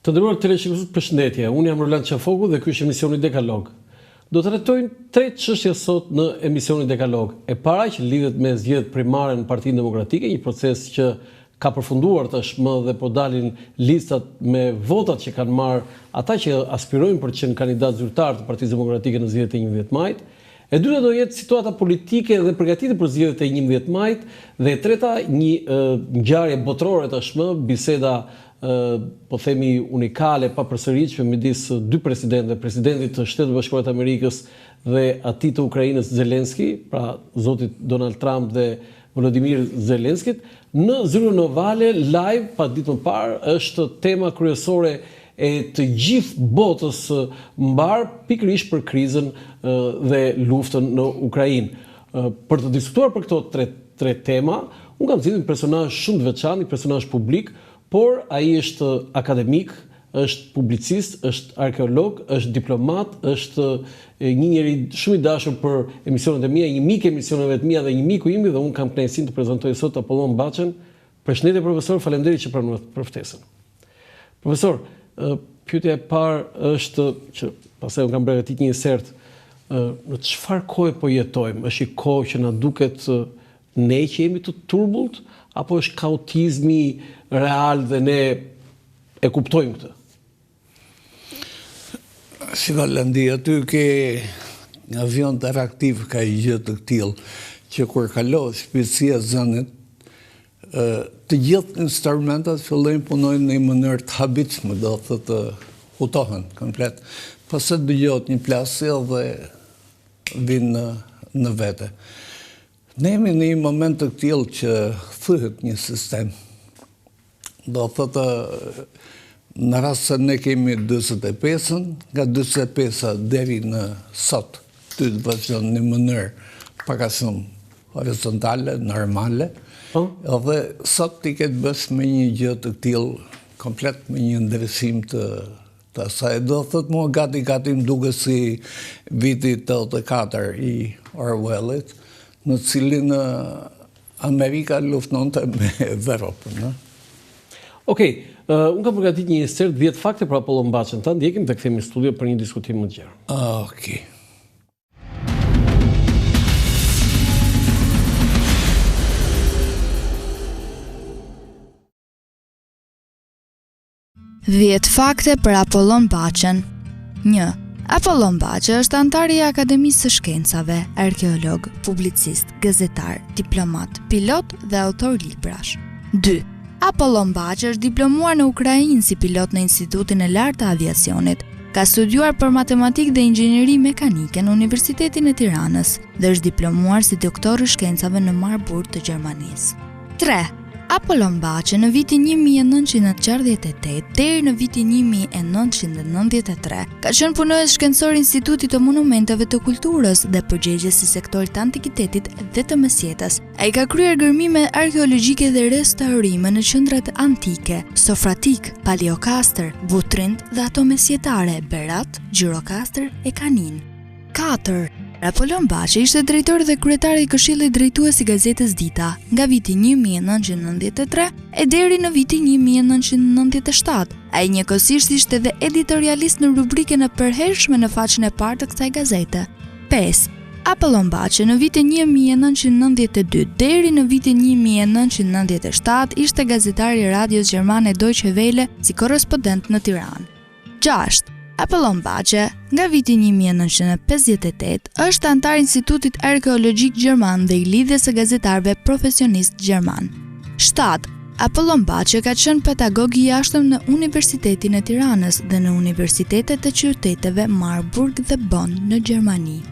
Të nderuar teleshikues, përshëndetje. Unë jam Roland Qafoku dhe ky është emisioni Dekalog. Do të trajtojmë 3 çështje sot në emisionin Dekalog. E para që lidhet me zgjedhjet primare në Partinë Demokratike, një proces që ka përfunduar tashmë dhe po dalin listat me votat që kanë marrë ata që aspirojnë për të qenë kandidat zyrtar të Partisë Demokratike në zgjedhjet e 11 majit. E dyta do jetë situata politike dhe përgatitje për zgjedhjet e 11 majit, dhe e treta një ngjarje botërore tashmë, biseda po themi unikale, pa përsëritshme midis dy presidentëve, presidentit të Shtetit Bashkuar të Amerikës dhe atij të Ukrainës Zelenski, pra zotit Donald Trump dhe Volodymyr Zelenskit, në zyrën ovale live pa ditë më parë, është tema kryesore e të gjithë botës mbar pikërisht për krizën dhe luftën në Ukrainë. Për të diskutuar për këto tre tema, unë kam zgjedhur një personazh shumë të veçantë, një personazh publik, por ai është akademik, është publicist, është arkeolog, është diplomat, është një njeri shumë i dashur për emisionet e mia, një mik emisioneve të mia dhe një miku im, dhe unë kam kënaqësinë të prezantoj sot Apollon Baçën. Përshëndetje profesor, faleminderit që pranove për ftesën. Profesor, pyetja e parë është që pastaj unë kam përgatitur një sert, në çfarë kohe po jetojmë? Është një kohë që na duket ne që jemi të turbullt, apo është kaotizmi real dhe ne e kuptojmë këtë? Si Valandi, aty ke avion interaktiv ka i gjë të tillë që kur kalon shpejtësia e zënit, të gjithë instrumentat fillojnë punojnë në një mënyrë të habitshme, do thotë hutohen komplet. Pastaj dëgohet një plasje dhe vinë në vete. Ne jemi në një moment të tillë që thyhet një sistem. Do thotë, në rast se ne kemi 45-ën, nga 45-a deri në sot, ty të vazhdon në mënyrë pak a shumë horizontale, normale, edhe sot ti ke të bësh me një gjë të tillë, komplet me një ndryshim të asaj. Do thotë mua gati më duket si viti 84 i Orwellit, në cilin Amerika luftonte me Evropën. Okej, unë kam përgatitur një sert 10 fakte për Apollon Baçën. Ta ndjekim dhe kthehemi në studio për një diskutim më të gjerë. Okej. Dhjetë fakte për Apollon Baçën. 1. Apollon Baçë është antar i Akademisë së Shkencave, arkeolog, publicist, gazetar, diplomat, pilot dhe autor librash. 2. Apollon Baçë është diplomuar në Ukrainë si pilot në Institutin e Lartë të Aviacionit. Ka studiuar për matematikë dhe inxhinieri mekanike në Universitetin e Tiranës dhe është diplomuar si doktor i shkencave në Marburg të Gjermanisë. 3. Apollon Baçë në vitin 1968 deri në vitin 1993 ka qenë punonjës shkencor i Institutit të Monumenteve të Kulturës dhe përgjegjës i sektorit të antikitetit dhe të mesjetës. Ai ka kryer gërmime arkeologjike dhe restaurime në qendrat antike, Sofratik, Paleokastër, Butrind dhe ato mesjetare, Berat, Gjirokastër e Kanin. 4. Apollon Baçë ishte drejtor dhe kryetari i Këshillit Drejtues i Gazetës Dita nga viti 1993 e deri në vitin 1997. Ai njëkohësisht ishte dhe editorialist në rubrikën e përhershme në faqen e parë të kësaj gazete. 5. Apollon Baçë në vitin 1992 deri në vitin 1997 ishte gazetar i radios gjermane Deutsche Welle si korrespondent në Tiranë. 6. Apollon Baçë, nga viti 1958, është antar i Institutit Arkeologjik Gjerman dhe i lidhjes së gazetarëve profesionist gjerman. 7. Apollon Baçë ka qenë pedagog i jashtëm në Universitetin e Tiranës dhe në universitetet e qyteteve Marburg dhe Bonn në Gjermani.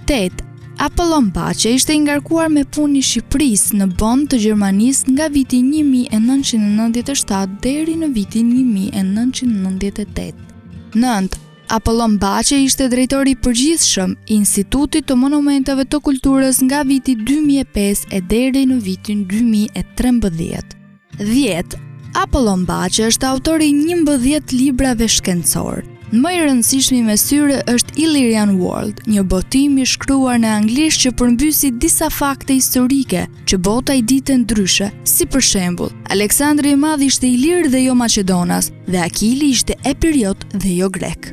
8. Apollon Baçë ishte i ngarkuar me punë i Shqipërisë në Bonn të Gjermanisë nga viti 1997 deri në vitin 1998. 9. Apollon Baçë ishte drejtori i përgjithshëm i Institutit të Monumenteve të Kulturës nga viti 2005 e deri në vitin 2013. 10. Apollon Baçë është autori i 11 librave shkencor. Më i rëndësishmi me syre është Illyrian World, një botim i shkruar në anglisht që përmbysi disa fakte historike që bota i ditë ndryshe, si për shembull, Aleksandri i Madh ishte ilir dhe jo Maqedonas, dhe Akili ishte epiriot dhe jo grek.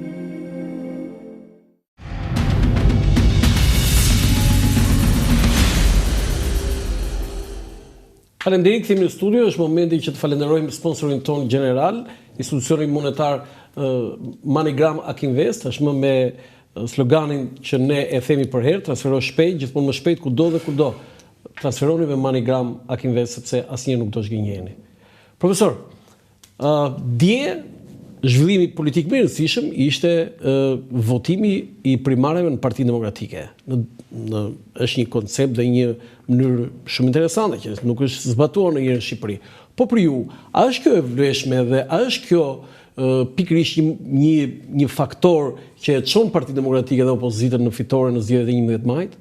Faleminderit, kthehemi në studio, është momenti që të falenderojmë sponsorin ton general, institucioni monetar MoneyGram Akinvest, është më me sloganin që ne e themi për herë, transfero shpejt, gjithmonë më shpejt kudo dhe kudo. Transferoni me MoneyGram Akinvest sepse asnjëherë nuk do zgjenjeni. Profesor, dje zhvillimi politik më i rëndësishëm ishte votimi i primareve në Partinë Demokratike. Është një koncept dhe një mënyrë shumë interesante që nuk është zbatuar ndonjëherë në Shqipëri. Po për ju, a është kjo e vlefshme dhe a është kjo pikërisht një faktor që e çon Partinë Demokratike dhe opozitën në fitore në zgjedhjet e 11 majit?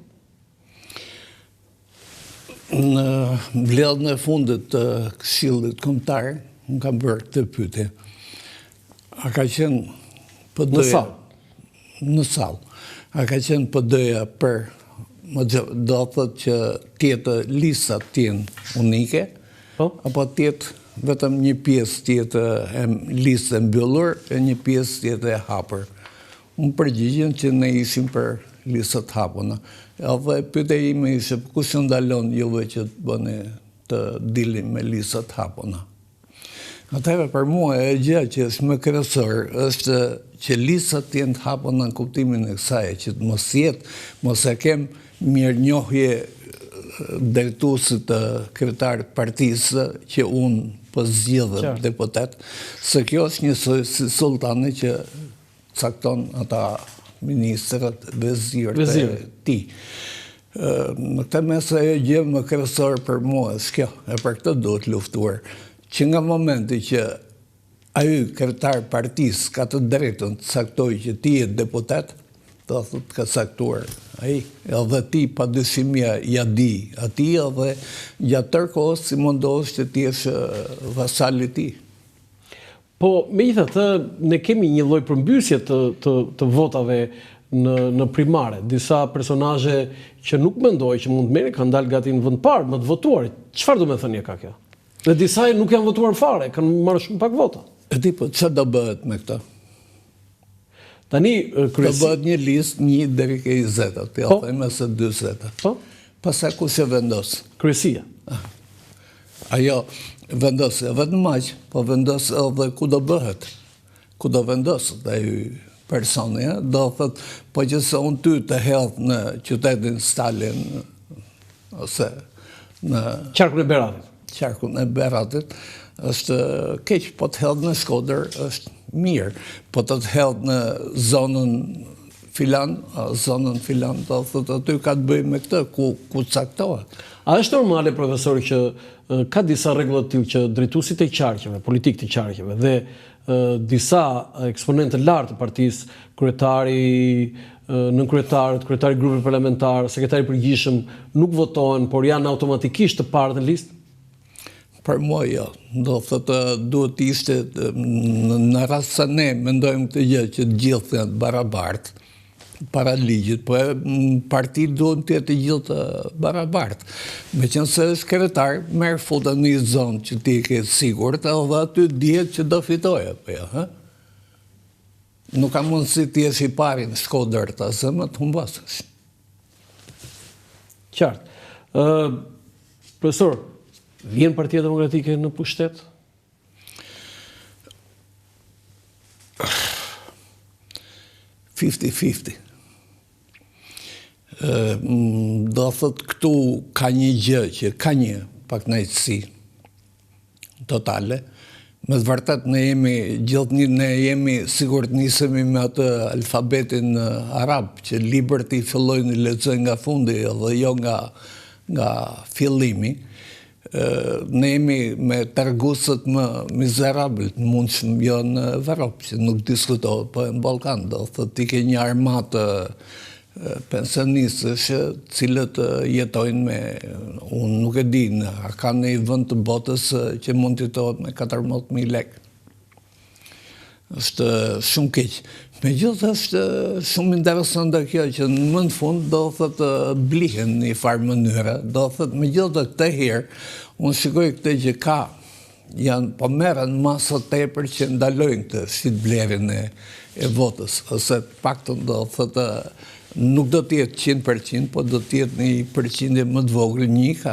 Në mbledhjen e fundit të Këshillit Kombëtar, unë kam bërë këtë pyetje. A ka qenë PD-ja në sallë? A ka qenë PD-ja për do thotë që tjetë listat tjenë unike, apo tjetë vetëm një pjesë tjetë listë e mbyllur e një pjesë tjetë e hapur? Unë përgjigjen që ne ishim për listat hapuna. Edhe pyetja ime ishte kush ju ndalon juve që të bëni të dilni me listat hapuna? Atëherë për mua e gjë që është më kryesor është që listat të jenë hapuna në kuptimin e kësaj që të mos e kem mirënjohje drejtuesit të kryetar partisë që unë po zgjidhem deputet, se kjo është njësoj si sultani që cakton ata ministrat vezirët e tij. Në këtë mesë e gjë më kryesor për mua është kjo, e për këtë duhet luftuar. Që nga momenti që ai kryetar partisë ka të drejtën të caktojë që ti je deputet, do thotë ka caktuar ai, edhe ti padyshimia ja di atij edhe gjatë tërë kohës si mundohesh që ti jesh vasal i tij. Po, megjithatë, ne kemi një lloj përmbysje të votave në primare. Disa personazhe që nuk mendoj që mund të merren kanë dalë gati në vend parë, më të votuarit. Çfarë do të thënie ka kjo? Dhe disa nuk janë votuar fare, kanë marrë shumë pak vota. E di, po çfarë do bëhet me këtë? Tani do bëhet një listë 1 deri ke 20, të thënë se 40. Po. Pastaj kush e vendos? Kryesia. Ajo vendos vetëm aq, po vendos edhe ku do bëhet. Ku do vendoset ai personi, do thotë, po që se unë ty të hedh në qytetin Stalin ose në Qarkun e Beratit. Qarkun e Beratit është keq, po të hedh në Shkodër është mirë, po të hedh në zonën filan, do thotë aty ka të bëjë me këtë ku caktohet. A është normale, profesor, që ka disa rregulla të tillë që drejtuesit e qarqeve, politikët e qarqeve dhe disa eksponentë lartë të partisë, kryetari, nënkryetari, kryetari i grupit parlamentar, sekretari i përgjithshëm nuk votohen, por janë automatikisht të parë në listë? Për mua jo, do thotë duhet ishte në rast se ne mendojmë këtë gjë që të gjithë janë barabartë para ligjit, po partitë duhet të jetë të gjithë barabartë. Meqense është kryetar, merr futet në një zonë që ti ke sigurt, edhe aty dihet që do fitojë apo jo, ha? Nuk ka mundësi të jesh i pari në Shkodër të asë më të humbasësh. Qartë. Profesor, vjen Partia Demokratike në pushtet? $50-50. Do thot këtu ka një gjë që ka një pakënaqësi totale. Me të vërtet ne jemi sigurt nisemi me atë alfabetin arab që Liberty filloi në lexoj nga fundi dhe jo nga fillimi. Ne jemi me targusët më mizerabël të mundshëm jo në Evropë, që nuk diskutohet, po në Ballkan, do thotë ti ke një armatë pensionistësh cilët jetojnë me, unë nuk e di, a ka në i vend të botës që mund të jetohet me 14.000 lekë. Është shumë keq. Megjithëse është shumë interesante kjo që në më në fund do thotë blihen në një farë mënyre, do thotë megjithëse këtë herë unë shikoj këtë që ka janë po merren masa tepër që ndalojnë këtë shit blerjen e votës, ose paktën do thotë nuk do të jetë 100%, po do të jetë një përqindje më të vogël, një ka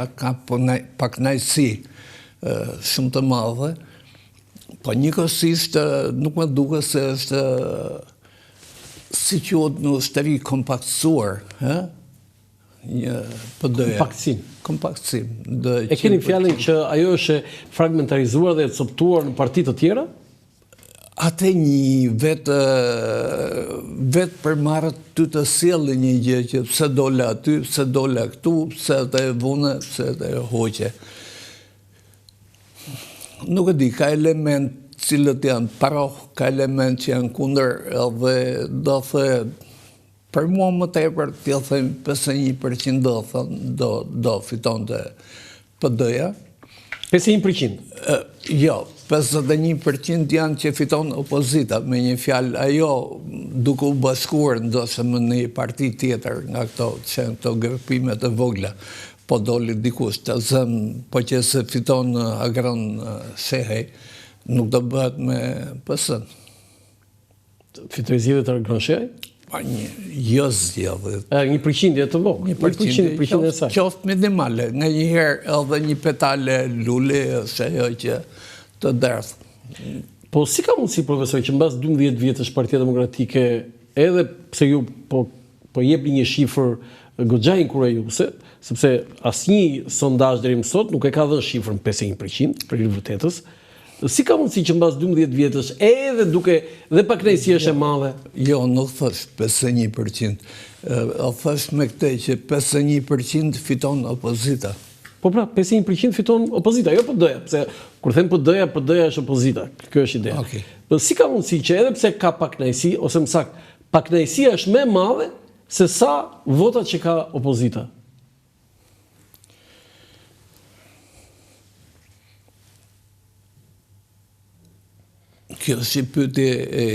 pakënaqësi shumë të madhe, po njëkohësisht nuk më duket se është si quhet në ushtri kompaktësuar, një PD-ja. Kompaktësim. E keni fjalën që ajo është fragmentarizuar dhe e coptuar në parti të tjera? Atë një vetë përmarrët ty të sjellë një gjë që pse dole aty, pse dole këtu, pse të vune, pse të hoqe. Nuk e di, ka element cilët janë paroh, ka element që janë kundër, edhe do thë, për mua më tepër, t'ja them 51% do fiton të PD-ja. 51%? Jo, 51% janë që fiton opozita, me një fjalë, ajo duke u bashkuar ndoshta me një parti tjetër nga këto grupimet e vogla, po doli dikush të zëm, po që se fiton agron shehej, nuk do bëhet me PS-n. Fitoj zgjedhjet të agron shehej? Jo zgjedhjet. 1% të vogël. 1% e saj. Qoftë minimale, nga njëherë edhe një petale lule ose ajo që të derdhë. Po si ka mundësi, profesor, që mbas 12 vjetësh Partia Demokratike, edhe pse ju po jepni një shifër goxha inkurajuese, sepse asnjë sondazh deri më sot nuk e ka dhënë shifrën 51% për i vërtetës. Si ka mundësi që mbas 12 vjetësh, edhe duke dhe pakënaqësia është e madhe? Jo, nuk thash 51%. Thash me këtë që 51% fiton opozita. Po pra, 51% fiton opozita, jo PD-ja, pse kur them PD-ja është opozita. Kjo është ideja. Okay. Po si ka mundësi që edhe pse ka pakënaqësi, ose më saktë, pakënaqësia është më e madhe se sa votat që ka opozita? Kjo është një pyetje e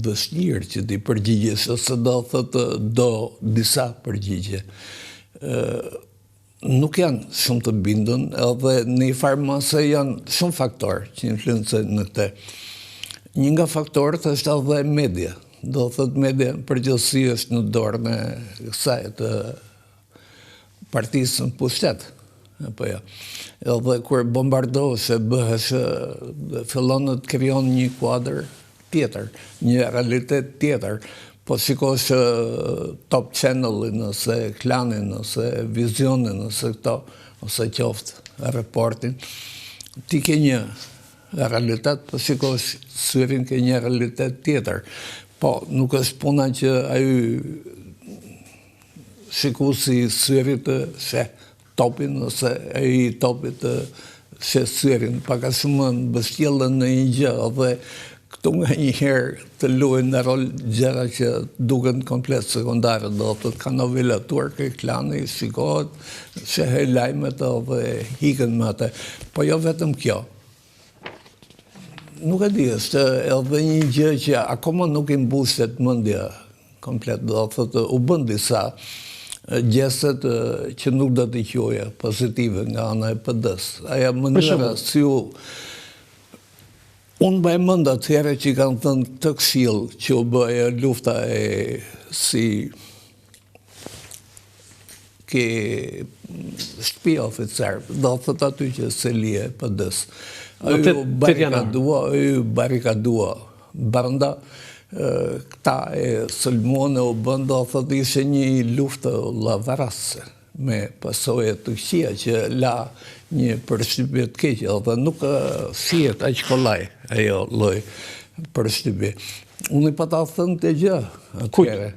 vështirë që ti përgjigjesh, ose do thotë do disa përgjigje. Nuk janë shumë të bindën, edhe në një farë mase janë shumë faktorë që influencojnë në këtë. Një nga faktorët është edhe media. Do thotë media përgjithësi është në dorën e kësaj të partisë në pushtet. Apo jo. Edhe kur bombardohesh e bëhesh, fillon të krijon një kuadër tjetër, një realitet tjetër. Po shikosh Top Channel-in, ose Klanin, ose Vizionin, ose këto, ose qoftë Reportin, ti ke një realitet, po shikosh Syrin ke një realitet tjetër. Po nuk është puna që ai shikuesi Syrit të sheh Topin, ose ai Topit të sheh Syrin, pak a shumë mbështjellën në një gjë, edhe këtu nga njëherë të luajnë në rol gjëra që duken komplet sekundare, do të ka novela turke, Klani, shikohet, shehej lajmet dhe hiken me atë. Po jo vetëm kjo. Nuk e di, është edhe një gjë që akoma nuk i mbushet mendja komplet, do thotë u bën disa gjestet që nuk do t'i quaja pozitive nga ana e PD-s. Aja mënyra si u unë bëj mend atëherë që kanë thënë të Këshill që u bëja lufta e si ke shtëpi oficer, do thot aty që Selie PD-s. Ai u barikadua brenda, këta e sulmuan u bën, do thot ishte një luftë llavarase me pasoje të këqija që la një përshtypje të keqe, dhe nuk shihet aq kollaj ajo lloj përshtypje. Unë pa ta thënë të gjë atëherë.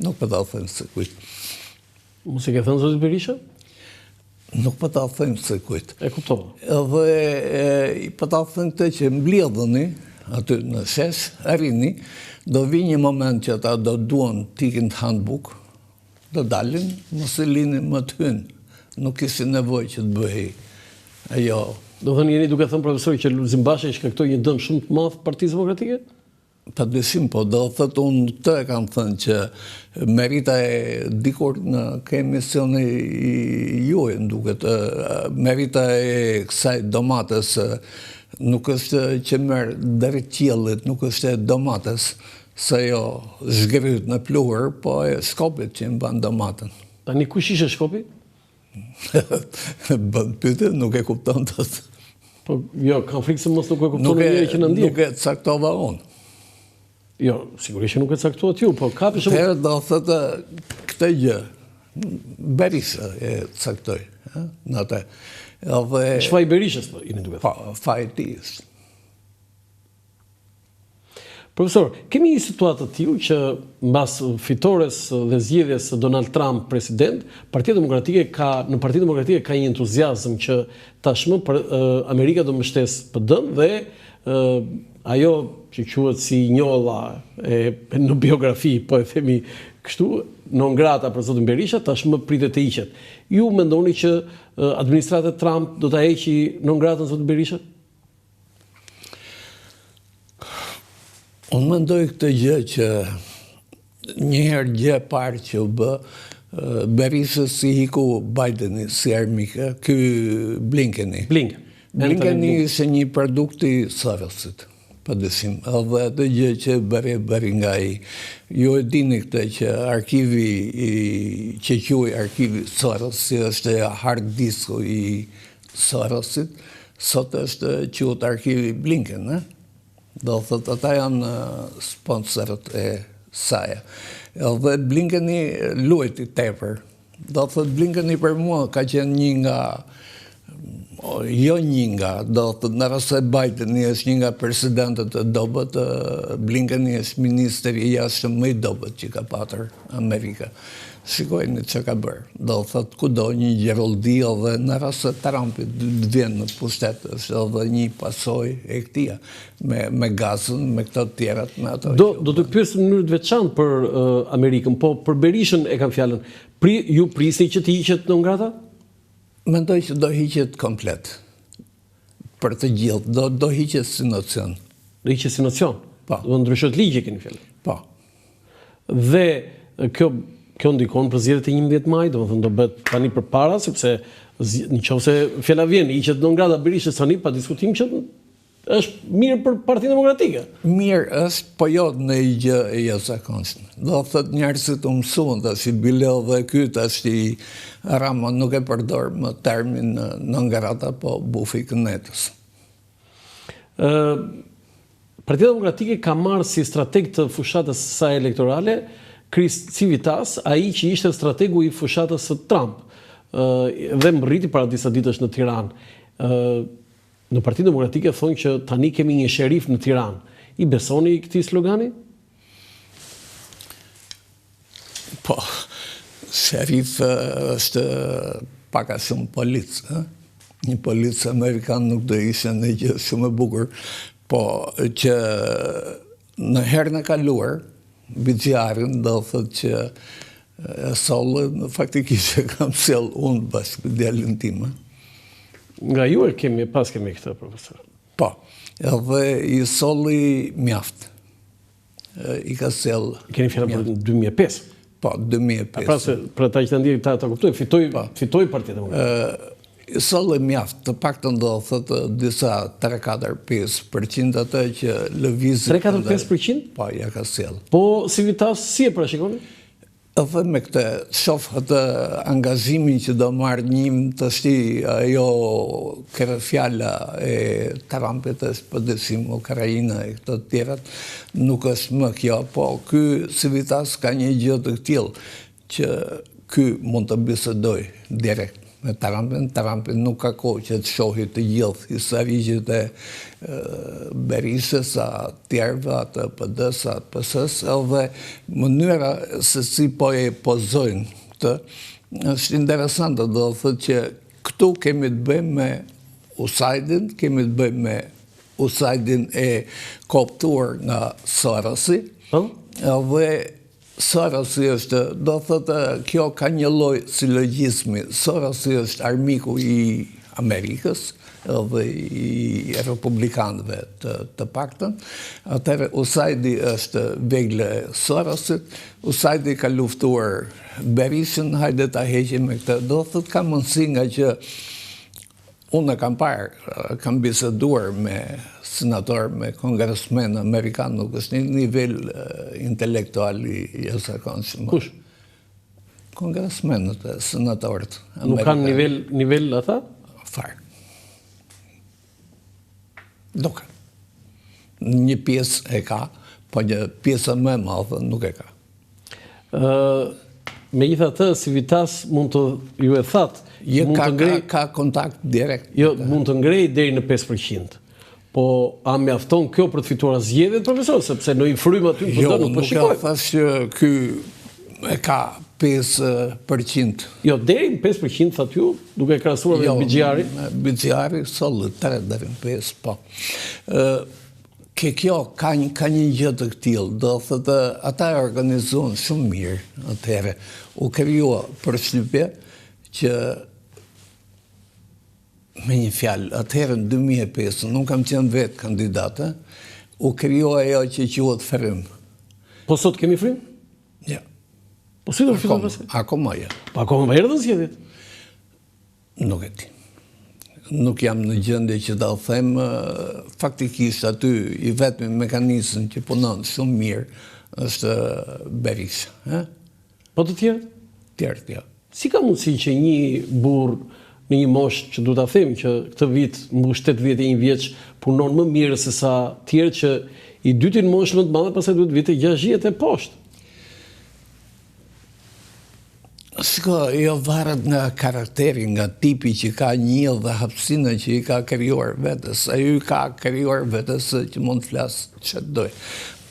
Nuk pa ta thënë se kujt. Mos e ke thënë zoti Berisha? Nuk pa ta thënë se kujt. E kuptova. Edhe pa ta thënë këtë që mbledheni aty në shesh, arrini, do vi një moment që ata do duan t'ikin të handbuk, do dalin, mos e linin më të hynë. Nuk kishin nevojë që të bëhej ajo. Do thënë jeni duke thënë profesori që Lulzim Basha i shkaktoi një dëm shumë të madh Partisë Demokratike? Pa dyshim, po do thëtë unë të e kam thënë që merita e dikur në ke emisioni juaj, duket, merita e kësaj domates nuk është që merë deri qiellit, nuk është e domates, se jo zhgryt në pluhur, po e Shkopit që mban domaten. Tani kush ishe Shkopi? Bën pyetje, nuk e kupton të. Po jo, kam frikë se mos nuk e kupton njëri që në ndjek. Nuk e caktova unë. Jo, sigurisht që nuk e caktuat ju, po ka për shumë... Herë do thëtë këtë gjë, Berisha e caktoj, në atë. Shfaj Berishës, po, jeni duke thënë. Fajti është. Profesor, kemi një situatë të tillë që mbas fitores dhe zgjedhjes së Donald Trump president, në Partinë Demokratike ka një entuziazëm që tashmë Amerika do mbështes PD-n dhe ajo që quhet si njolla në biografi, po e themi kështu, non grata për zotin Berisha, tashmë pritet të hiqet. Ju mendoni që administrata Trump do ta heqë non gratën zotin Berisha? Unë mendoj këtë gjë që njëherë gjë parë që u bë, Berishës si hiku Bideni si armike, ky Blinkeni. Blinkeni ishte një produkt i Sorosit, pa dyshim. Edhe atë gjë që bëri nga ai. Ju e dini këtë që arkivi që quaj arkivi Soros, si është hard disku i Sorosit, sot është quhet arkivi Blinken, do thëtë ata janë sponsorët e saj. Edhe Blinkeni luajti tepër. Do thëtë Blinkeni për mua ka qenë një nga, do thëtë në rast se Bideni është një nga presidentët e dobët, Blinkeni është ministri i jashtëm më i dobët që ka patër Amerika. Shikojni që ka bërë. Do thëtë kudo një gjeroldi edhe në rast se Trumpit vjen në pushtet, është edhe një pasoj e këtia, me gazën, me këto tjerat, me ato. Do të pyesë në mënyrë të veçantë për Amerikën, po për Berishën e kam fjalën. Ju prisni që të hiqet non grata? Mendoj që do hiqet komplet. Për të gjithë, do hiqet si nocion. Do hiqet si nocion? Po. Do ndryshot ligje keni fjalën? Po. Dhe kjo ndikon për zgjedhjet e 11 maj, domethënë do bëhet tani përpara, sepse nëse fjala vjen, hiqet non grata Berishës tani pa diskutim që është mirë për Partinë Demokratike. Mirë është, po jo në një gjë e jashtëzakonshme. Do thëtë njerëzit u mësuan tash i Bileo dhe ky tash i Rama nuk e përdor më termin non grata, po bufi kënetës. Partia Demokratike ka marrë si strateg të fushatës së saj elektorale Chris Civitas, ai që ishte strategu i fushatës së Trump, dhe mbriti para disa ditësh në Tiranë. Në Partinë Demokratike thonë që tani kemi një sherif në Tiranë. I besoni këtij slogani? Po, sherif është pak a shumë polic. Një polic amerikan nuk do ishte në gjë shumë e bukur, po që në herën e kaluar, Bixharin do thëtë që e sollën, faktikisht e kam sjell unë bashkë me djalin tim. Nga ju pas kemi këtë, profesor. Po, edhe i solli mjaft. I ka sjell. Keni fjalën për 2005? Po, 2005. Pra se për ata që të ndjek ta kuptoj, fitoi Partia Demokratike. I solli mjaft, të paktën do thëtë disa 3-4-5% atë që lëvizit. 3-4-5%? Po, ja ka sjell. Po, Civitas si e parashikoni? Edhe me këtë, shof atë angazhimin që do marrë njëm të shti ajo kërë fjalla e Trumpit është përdesim Ukrajina e këto tjerat, nuk është më kjo, po ky Civitas ka një gjë të këtil që ky mund të bisedoj direkt me Trumpin nuk ka kohë që të shohi të gjithë historikët e Berishës, tjerëve, atë PD-s, atë PS-s, edhe mënyra se si po e pozojnë këtë, është interesante, do thëtë që këtu kemi të bëjmë me USAID-in, kemi të bëjmë me USAID-in e koptuar nga Sorosi, edhe Sorosi është, do thëtë, kjo ka një lloj silogjizmi. Sorosi është armiku i Amerikës, edhe i republikanëve të paktën. Atëherë USAID-i është vegle Sorosit, USAID-i ka luftuar Berishën, hajde ta heqim me këtë. Do thotë ka mundësi nga që unë kam parë, kam biseduar me senator, me kongresmen amerikan, nuk është një nivel intelektual i jashtëzakonshëm. Kush? Kongresmenët e senatorët amerikanë. Nuk kanë nivel ata? Farë. Nuk ka. Një pjesë e ka, po një pjesë më e madhe nuk e ka. Megjithatë, Civitas mund të ju e thatë, ka kontakt direkt. Jo, mund të ngrej deri në 5%. Po, a mjafton kjo për të fituar zgjedhjet, profesor, sepse në i frymë aty në PD nuk po shikoj. Jo, nuk e thash që ky e ka 5%. Jo, deri në 5% thatë ju, duke krahasuar me Bixhiari. Bixhiari solli 3 deri në 5, po. Kjo ka një gjë të këtillë, do thotë ata e organizuan shumë mirë atëherë. U krijua përshtypje që me një fjalë, atëherë në 2005, nuk kam qenë vetë kandidate, u krijua ajo që quhet frym. Po sot kemi frym? Ja. Po si do fiton pastaj? Akoma ja. Po akoma erdhën zgjedhjet. Nuk e di. Nuk jam në gjendje që ta them, faktikisht aty i vetmi mekanizëm që punon shumë mirë është Berisha. Po të tjerët? Tjerët, ja. Si ka mundësi që një burr në një moshë që du ta themi që këtë vit mbush 81 vjeç punon më mirë se sa tjerë që i dyti në moshë më të madhe, pastaj duhet vite 60 e poshtë. Shko, jo varet nga karakteri, nga tipi që ka një dhe hapësina që i ka krijuar vetes. Ai ka krijuar vetes që mund të flasë çfarë doj.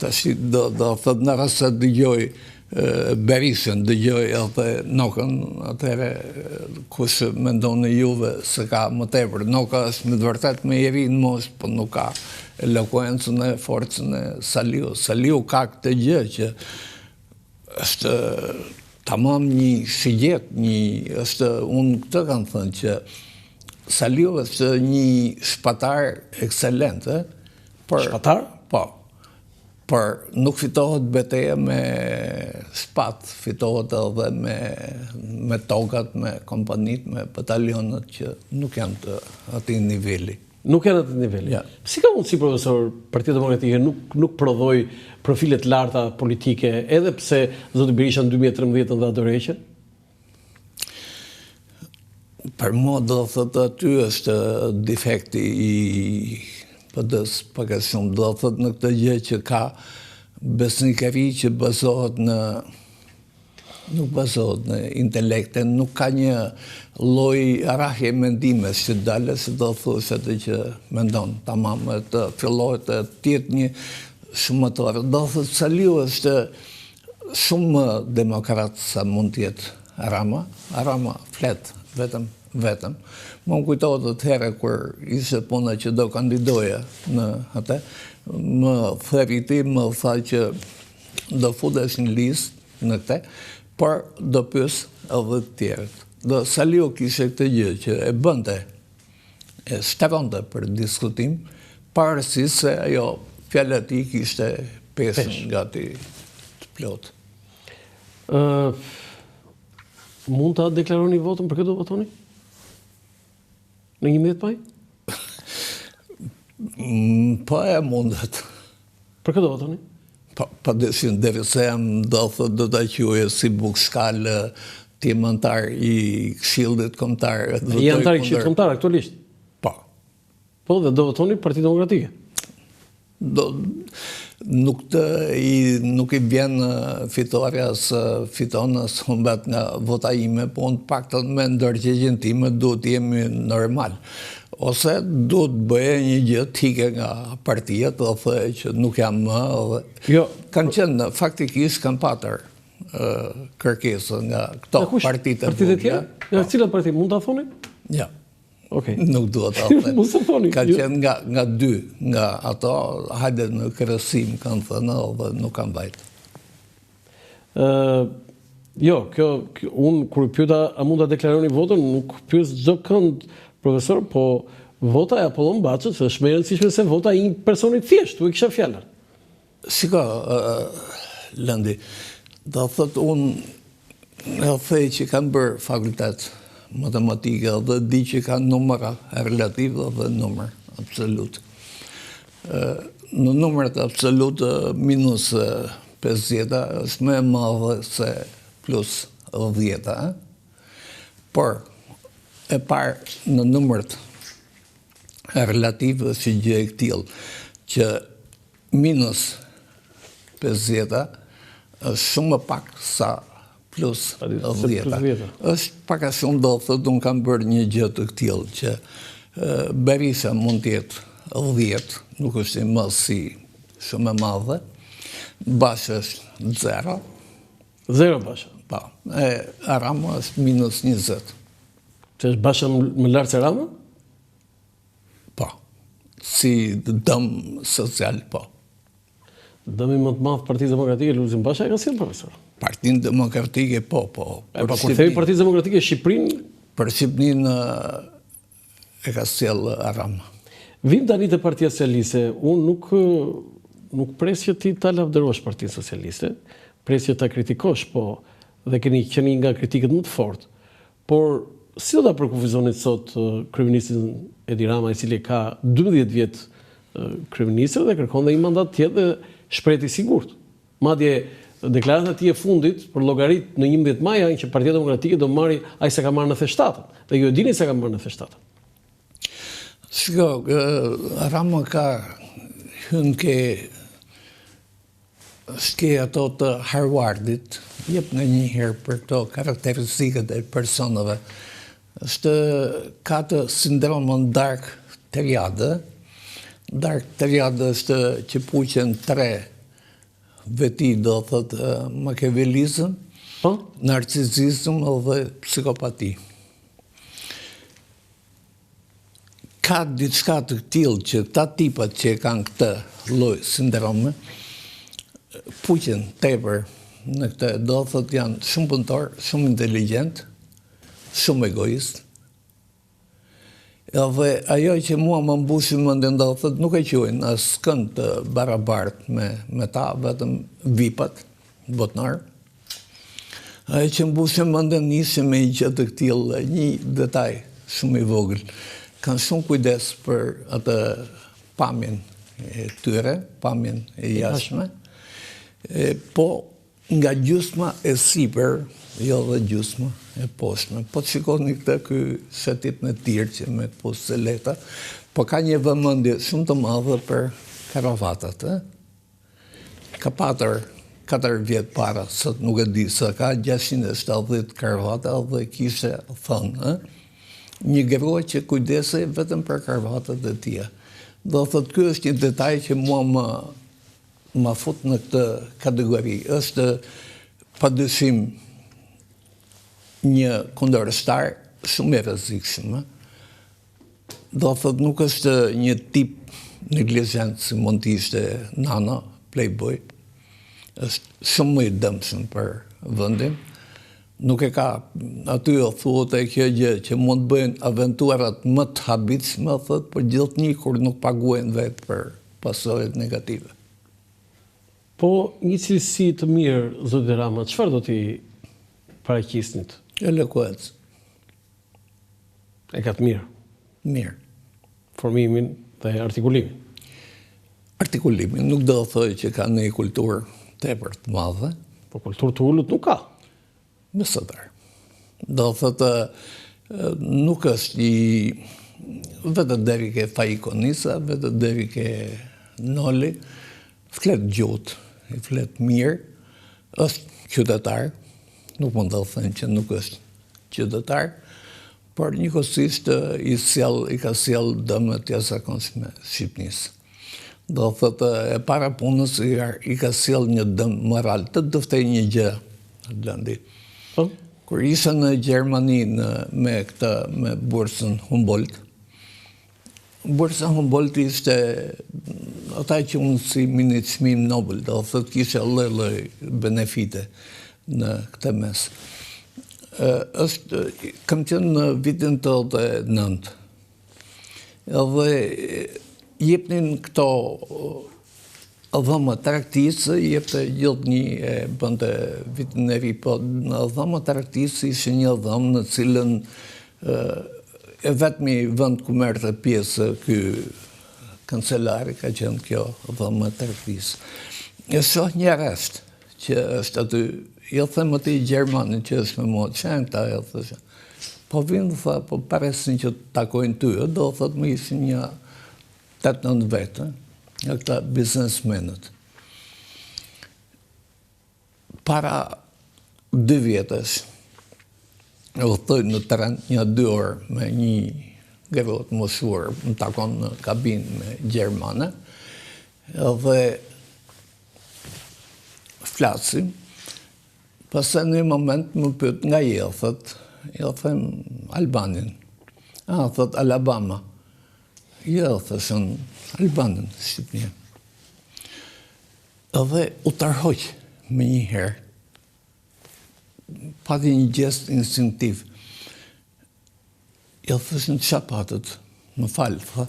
Tash do thotë në rast se dëgjoj Berishën, dëgjoj edhe Nokën, atëherë kush mendon juve se ka më tepër. Noka është me të vërtetë me i ri në moshë, po nuk ka elokuencën e forcën e Saliu. Saliu ka këtë gjë që është tamam një shigjet, unë këtë kanë thënë që Saliu është një shpatar ekscelent. Shpatar? Po. Por nuk fitohet betejë me shpat, fitohet edhe me tokat, me kompanit, me batalionët që nuk janë të atij niveli. Nuk janë atë niveli. Ja. Si ka mundësi, profesor, Partia Demokratike nuk prodhoi profile të larta politike, edhe pse zoti Berisha në 2013 dha dorëheqje? Për mua do thotë aty është defekti i PD-s pak a shumë. Do thotë në këtë gjë që ka besnikëri që bazohet nuk bazohet në intelekte, nuk ka një lloj arahje mendimes që dalës se do thosh atë që mendon, tamam, të fillohet të jetë një shumëtor. Do thotë Saliu është shumë më demokrat sa mund të jetë Rama. Rama flet vetëm. Më kujtohet atëherë kur ishte puna që do kandidoja në atë, më thëriti, më tha që do futesh në listë në këtë, por do pyes edhe të tjerët. Do Saliu kishte këtë gjë që e bënte, e shtronte për diskutim, pavarësisht se ajo fjala e tij kishte pesën gati të plotë. Mund ta deklaroni votën për këtë do votoni? Në 11 maj? Po e mundet. Për këtë do votoni? Pa desin, derisa jam do ta quajë si bukshkal ti antar i Këshillit Kombëtar. I antar i Këshillit Kombëtar aktualisht? Po. Po, dhe do votoni Partinë Demokratike? Nuk i vjen fitoria së fitonës humbet nga vota ime, po në paktën me ndërgjegjen time duhet jemi normal. Ose duhet bëje një gjë tike nga partia, të thëjë që nuk jam më. Jo. Kanë qenë, faktikisht kanë patër kërkesë nga këto partitë. Partitë tjera? Nga cilat parti? Mund ta thoni? Ja. Okay. Nuk duhet ta them. Mos e thoni. Ka qenë nga dy, nga ato, hajde në kryesim kanë thënë, dhe nuk kanë vajtë. Jo, unë kur pyeta a mund ta deklaroni votën, nuk pyes çdo kënd, profesor, po vota e Apollon Baçës është më e rëndësishme se vota e një personi thjesht, u e kisha fjalën. Shiko, Lëndi, do thot unë e thej që kanë bërë fakultet matematike dhe di që kanë numëra relativ dhe numër absolut. Në numërat absolut minus 50 është më e madhe se plus 10. Por, e parë në numërat relativ është gjë e këtillë që minus 50 është shumë më pak sa plus 10. Është pak a shumë, do thotë, unë kam bërë një gjë të këtillë që Berisa mund të jetë 10, nuk është i më si shumë e madhe, Basha është 0. 0 Basha. Po, e Rama është minus 20. Që është Basha më lartë se Rama? Po, si dëm social, po. Dëmi më të madh Partisë Demokratike Lulzim Basha e ka sjellë, profesor. Partinë Demokratike, po. E pa kur themi Partisë Demokratike Shqipërinë, për Shqipërinë e ka sjellë Rama. Vim tani te Partia Socialiste, unë nuk pres që ti ta lavdërosh Partinë Socialiste, pres që ta kritikosh, po dhe keni qenë nga kritikët më të fortë. Por si do ta përkufizonit sot kryeministin Edi Rama, i cili ka 12 vjet kryeministër dhe kërkon dhe një mandat tjetër dhe shprehti sigurt. Madje deklarata e tij e fundit për llogarit në 11 maj janë që Partia Demokratike do marrë ai sa ka marrë në theshtatën. Dhe ju e dini se ka marrë në theshtatën. Shiko, Rama ka hyrë ke ato të Harvardit, jep nga një herë për këto karakteristikat e personave. Ka të sindromën dark teriade. Dark teriade është që puqen 3 veti, do thotë machiavellizëm, narcisizëm dhe psikopati. Ka diçka të tillë që ta tipat që kanë këtë lloj sindrome puqen tepër në këtë, do thotë janë shumë punëtor, shumë inteligjent, shumë egoist. Edhe ajo që mua më mbushi mendjen, do thotë nuk e quajnë askënd të barabartë me ta, vetëm vipat, botnar. Ajo që mbushi mendjen ishte me një gjë të tillë, një detaj shumë i vogël. Kanë shumë kujdes për atë pamjen e tyre, pamjen e jashtme. Po nga gjysma e sipër, jo dhe gjysma e poshtme. Po të shikoni ky shetit në tirë që me pusteleta, po ka një vëmendje shumë të madhe për karavatat. Ka patër 4 vjet para, sot nuk e di, sa ka 670 karavata dhe kishe thënë, një grua që kujdese vetëm për karavatat e tia. Do thotë ky është një detaj që mua më fut në këtë kategori. Është padyshim një kundërshtar shumë i rrezikshëm. Do thotë nuk është një tip neglizhent si mund të ishte Nana, Playboy. Është shumë më i dëmshëm për vendin. Nuk e ka aty o thuhet e kjo gjë që mund bëjnë aventurat më të habitshme, thotë, për gjithnjë kur nuk paguajnë vetë për pasojat negative. Po një cilësi të mirë, zoti Rama, çfarë do t'i paraqisnit? Elokuencë. E ka të mirë. Mirë. Formimin dhe artikulimin. Artikulimin nuk do thojë që ka një kulturë tepër të madhe. Po kulturë të ulët nuk ka. Mesatar. Do thotë nuk është vetë deri ke Fajikonisa, vetë deri ke Noli, flet gjuhët, i flet mirë, është qytetar, nuk mund të thënë që nuk është qytetar, por njëkohësisht i ka sjell dëme të jashtëzakonshme Shqipënisë. Do thotë e para punës i ka sjell një dëm moral, të dëftoj një gjë, Lëndi. Kur isha në Gjermani me bursën Humboldt, bursa Humboldt ishte ata që unë si mini çmim Nobel, do thotë kishe lloj benefite në këtë mes. Kam qenë në vitin 89. edhe jepnin këto dhëmë traktisë, jepte gjithë një e bënde vitin e ri, po në dhëmë traktisë ishte një dhëmë në cilën e vetëmi vend ku merrte pjesë ky kancelari ka qenë kjo dhëmë traktisë. E shoh një rresht që është aty, jo them aty Gjermani që është me mua, çan ta e thosha. Po vinë, tha, po paresin që të takojnë ty, do thot më ishin një 8-9 vete, nga këta biznesmenët. Para 2 vjetës, e udhtoj në tren një 2 orë me një grot moshuar, më takon në kabinë me Gjermane, edhe flasim, pastaj në një moment më pyet nga je, thot, jo them Albanin. Thot Alabama. Jo, thashën Albanin, Shqipnia. Edhe u tërhoq me një herë. Pati një gjest instinktiv. Jo, thashën ç'a patët? Më fal, tha,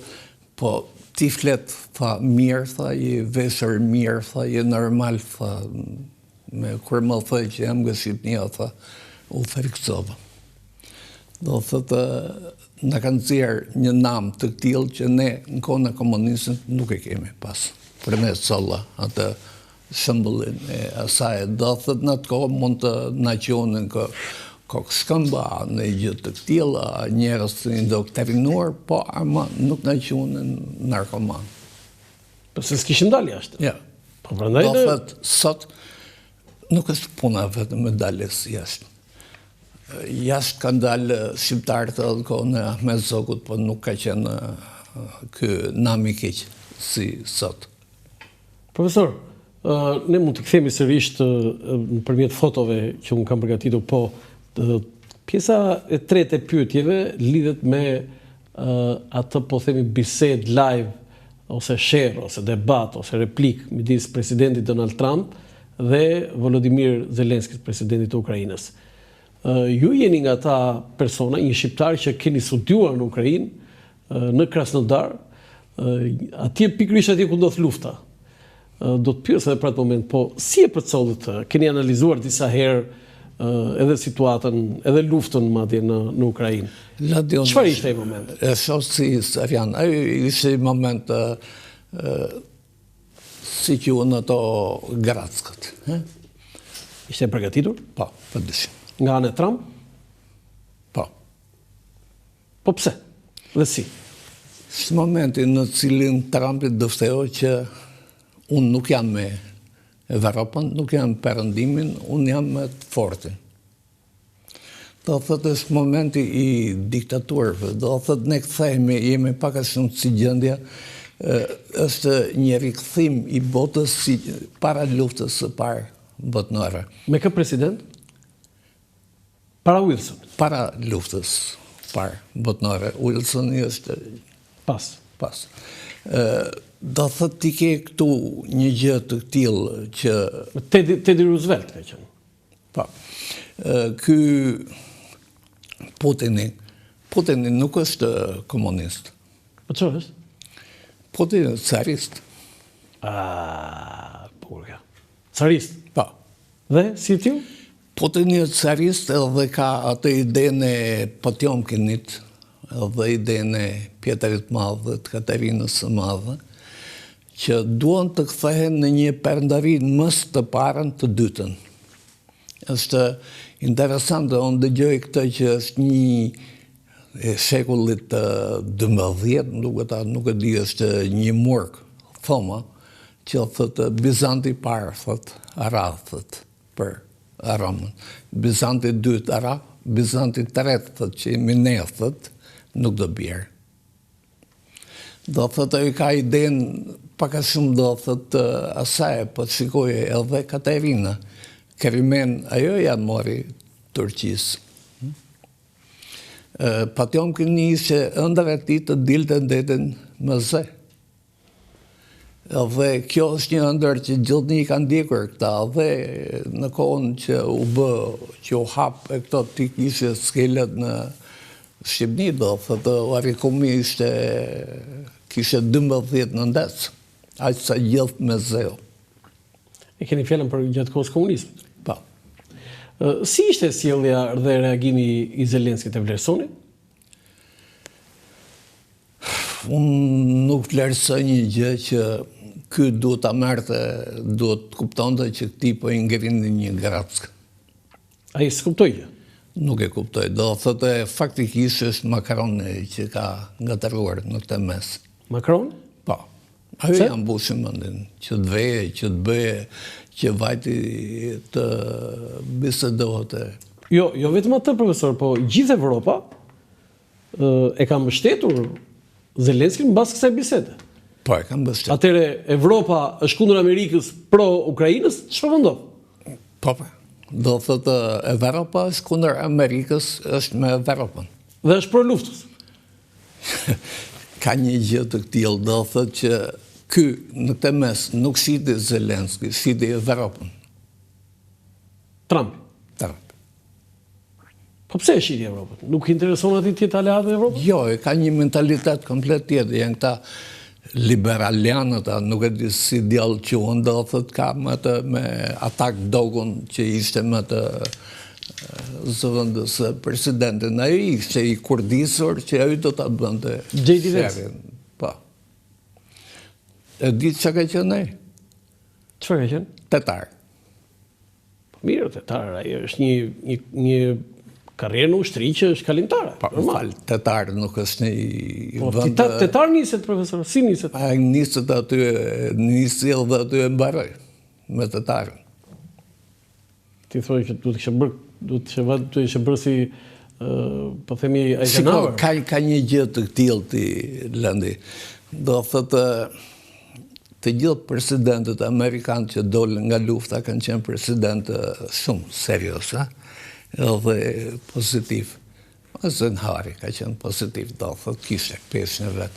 po ti flet, tha, mirë, tha, je veshur mirë, tha, je normal, tha, me kur më thoj që jam nga Shqipnia, tha, u friksova. Do thotë, na kanë nxjerrë një nam të tillë që ne në kohën e komunizmit nuk e kemi pas. Për me solla, atë shembullin e asaj, do thotë në atë kohë mund të na qonin kokskëmba në gjë të tilla, njerëz të indoktrinuar, po ama nuk na qonin narkoman. Po se s'kishin dalë jashtë. Ja. Po prandaj do thotë sot nuk është puna vetëm me dalës jashtë. Jashtë kanë dalë shqiptarët edhe kohën e Ahmet Zogut, po nuk ka qenë ky nami keq si sot. Profesor, ne mund të kthehemi sërish nëpërmjet fotove që unë kam përgatitur, po pjesa e tretë e pyetjeve lidhet me atë po themi bised live ose share ose debat ose replik midis presidentit Donald Trump dhe Volodymyr Zelenskit, presidentit të Ukrainës. Ju jeni nga ta persona, një shqiptar që keni studiuar në Ukrainë, në Krasnodar, atje pikërisht atje ku ndodh lufta. Do të pyes edhe për atë moment, po si e përcollet? Keni analizuar disa herë edhe situatën, edhe luftën madje në Ukrainë? Çfarë ishte ai moment? E shoh si Arian, ai ishte një moment si quhen ato grackët. Ishte përgatitur? Po, përdyshim. Nga anë e Trump? Po. Po pse? Dhe si? Shë momenti në cilin Trumpi dëfteo që unë nuk jam me Evropën, nuk jam me perëndimin, unë jam me të fortin. Do thëtë është momenti i diktaturëve, do thëtë ne kthehemi, jemi pak a shumë si gjendja, është një rikthim i botës si para luftës së parë botnore. Me kë president? Para Wilson? Para luftës parë botnore. Wilson është pas. Do thëtë ti ke këtu një gjë të tillë që... Teddy Roosevelt ka qenë. Po. Ky Putini nuk është komunist. Po çfarë është? Putin është carist. Purga. Carist? Po. Dhe, si t'ju? Putini është carist edhe ka atë idenë e Potjomkinit, edhe idenë e Pjetrit Madh, të Katerinës së Madhe, që duan të kthehen në një perëndari mës të parën të dytën. Është interesante, unë dëgjoj këtë që është një e shekullit 12, nuk e di, është një murg, thoma, që thëtë Bizanti parë, thëtë Ara, thëtë për Aramën. Bizanti 2 Ara, Bizanti 3 thëtë që jemi ne, thëtë, nuk do bjerë. Do thëtë e ka idenë, paka shumë do thëtë asaj, po të shikoje edhe Katerina, Kerimen, ajo ja mori Turqisë. Potjomkin ishte ëndër e tij të dilte ndetin me zë. Dhe kjo është një ëndër që gjithë një kanë ndjekur këta, dhe në kohën që u bë, që u hap e këto ti kishe skelet në Shqipni do thotë Arikumi kishte 12 në ndes, aq sa gjithë me zeu. E keni fjalën për gjatë kohës komunizmit. Po. Si ishte sjellja dhe reagimi i Zelenskit, e vlerësoni? Unë nuk vlerësoj një gjë që ky duhet ta merrte, duhet të kuptonte që këti po i ngrini një grack. Ai s'kuptoi gjë. Nuk e kuptoj. Do thotë faktikisht është Macroni që ka ngatëruar në këtë mes. Macron? Po. Ajo janë mbushur mendin që të veje, që të bëje, që vajti të bisedohte. Jo vetëm atë, profesor, po gjithë Evropa e ka mbështetur Zelenskin mbas kësaj bisede. Po, e ka mbështetur. Atëre Evropa është kundër Amerikës pro Ukrainës, çfarë ndodh? Po. Do thotë Evropa është kundër Amerikës, është me Evropën. Dhe është pro luftës. Ka një gjë të tillë, do thotë që ky në këtë mes nuk shiti Zelenski, shiti Evropën. Trump. Po pse e shiti Evropën? Nuk intereson atij të jetë aleat me Evropën? Jo, ka një mentalitet komplet tjetër, janë këta liberalianët, nuk e di si djallë quhen, do thotë ka me atak dogun që ishte me të zëvendës presidentin. Ai ishte i kurdisur që ai do ta bënte. J.D. Vance. Po. E di çka ka qenë ai? Çfarë ka qenë? Tetar. Mirë, tetar, ai është një karrierë në ushtri që është kalimtare. Po, tetar nuk është një vend. Tetar niset, profesor, si niset? Ai niset aty, nisi dhe aty e mbaroi me tetarin. Ti thoi që duhet të ishe bërë si, po themi, Eisenhower. Ka një gjë të tillë ti, Landi. Do thotë të gjithë presidentët amerikanë që dolën nga lufta kanë qenë presidentë shumë serioz, edhe pozitiv. Eisenhower ka qenë pozitiv, do thotë kishte peshën e vet.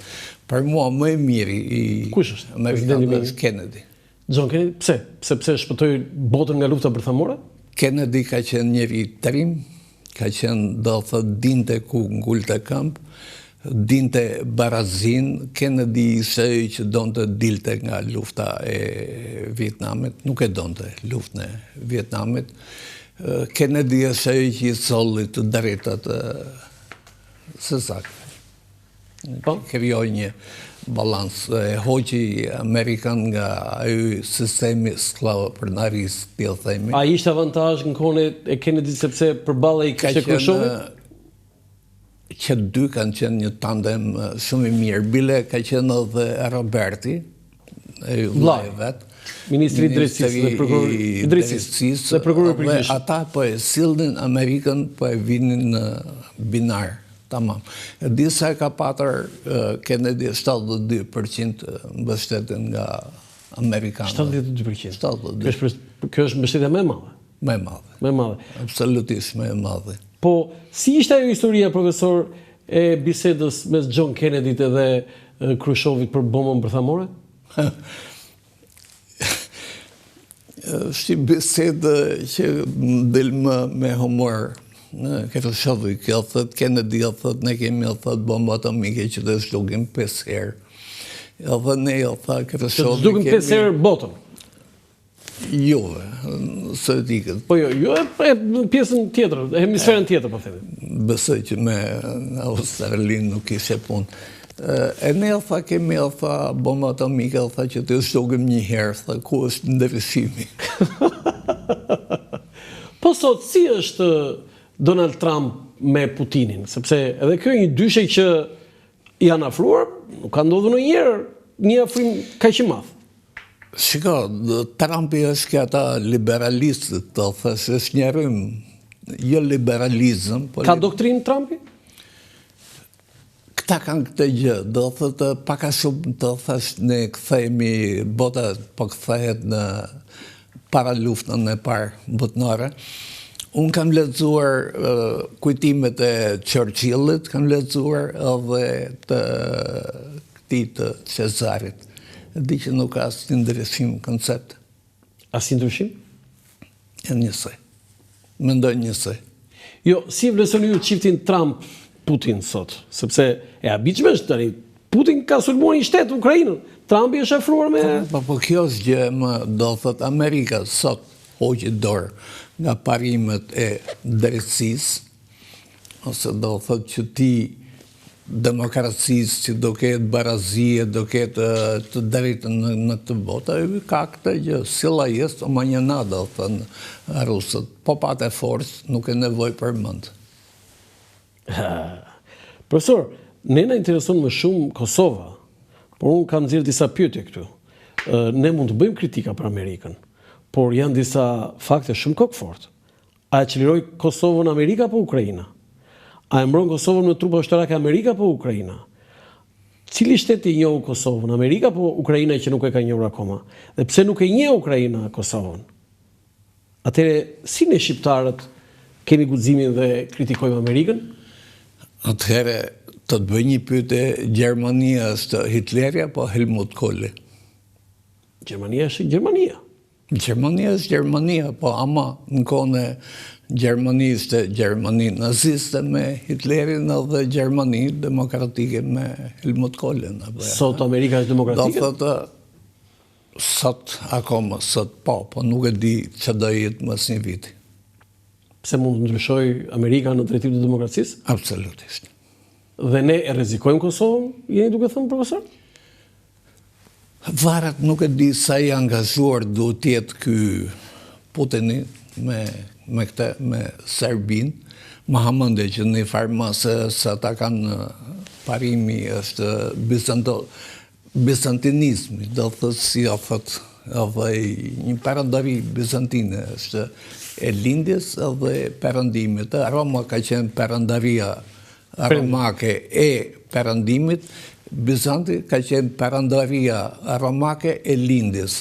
Për mua më i miri i Amerikanëve është Kennedy. John Kennedy, pse? Sepse shpëtoi botën nga lufta bërthamore? Kennedy ka qenë njëri i trim, ka qenë, do thotë, dinte ku ngulte këmbë, dinte barazin. Kennedy ishte ai që donte dilte nga lufta e Vietnamit, nuk e donte luftën e Vietnamit. Kennedy është ai që i solli të drejtat së saktë. Krijoi një balans, e hoqi Amerikan nga ai sistemi skllavëpronari, ti e themi. A ishte avantazh në kohën e Kennedy sepse përballë i kishte Khrushchevit? Që dy kanë qenë një tandem shumë i mirë. Bile ka qenë edhe Roberti, vllai vet, ministri i drejtësisë dhe prokurori i përgjithshëm. Ata po e sillnin Amerikën, po e vinin në binar. Tamam. E di sa ka patur Kennedy 72% mbështetjen nga amerikanët. 72%. 72%. Kjo është mbështetja më e madhe. Më e madhe. Absolutisht më e madhe. Po, si ishte ajo historia, profesor, e bisedës mes John Kennedyt edhe Khrushchevit për bombën bërthamore? është një bisedë që del më me humor. Khrushchevi kjo thot, Kennedy thot, ne kemi thot bombë atomike që të zhdugim 5 herë. Edhe ne tha Khrushchevi. Të zhdugim 5 herë botën. Jo, sovietëkët. Po jo e pjesën tjetër, hemisferën tjetër, po themi. Besoj që me Australinë nuk ishte punë. E ne tha kemi bombë atomike, tha që të zhdugim një herë, tha ku është ndryshimi. Po sot, si është Donald Trump me Putinin? Sepse edhe kjo një dyshe që janë afruar, nuk ka ndodhur ndonjëherë një afrim kaq i madh. Shiko, Trumpi është këta liberalistët, të thësh, është një rrym, jo liberalizëm. Ka doktrinë Trumpi? Këta kanë këtë gjë, do thëtë paka shumë të thësh ne këthejmi, bota po këthejet në para luftën e parë botnore. Unë kam lexuar kujtimet e Churchillit, kam lexuar edhe të këtij të Cezarit. Di që nuk ka asnjë ndryshim koncept. Asnjë ndryshim? Janë njësoj. Mendoj njësoj. Jo, si vlerësoni ju çiftin Trump Putin sot, sepse e habitshme është tani Putin ka sulmuar një shtet, Ukrainën. Trumpi është afruar me Po kjo është gjë më do thot Amerika sot hoqë dorë nga parimet e drejtësisë, ose do thot që ti demokracisë që do ketë barazie, do ketë të drejtën në këtë botë, ka këtë gjë, silla jest omanjena, do thënë rusët, po patë forcë, nuk e nevoj për mënd. Profesor, ne na intereson më shumë Kosova, por unë kam nxjerrë disa pyetje këtu. Ne mund të bëjmë kritika për Amerikën, por janë disa fakte shumë kokfort. A e çliroi Kosovën Amerika apo Ukraina? A e mbron Kosovën me trupa ushtarake Amerika apo Ukraina? Cili shtet i njohu Kosovën, Amerika apo Ukraina që nuk e ka njohur akoma? Dhe pse nuk e njeh Ukraina Kosovën? Atëre, si ne shqiptarët kemi guximin dhe kritikojmë Amerikën? Atëherë, të të bëj një pyetje, Gjermania është Hitleri apo Helmut Kohli? Gjermania është Gjermania. Gjermania është Gjermania, po ama në kohën e Gjermanisë Gjermani naziste me Hitlerin dhe Gjermani demokratike me Helmut Kohlin. Sot Amerika është demokratike? Do thotë, sot akoma, sot po nuk e di që do jetë mas një viti. Pse mund të ndryshoj Amerika në drejtim të demokracisë? Absolutisht. Dhe ne e rrezikojmë Kosovën, jeni duke thënë, profesor? Varet nuk e di sa i angazhuar duhet të jetë ky Putini me Serbin, më hamënde që një farma se ata kanë parimi është bizantinizmi, do thëtë si ofët një perandari bizantine është e lindjes dhe perandimit. Roma ka qenë perandaria romake e perandimit, Bizanti ka qenë perandaria romake e lindjes.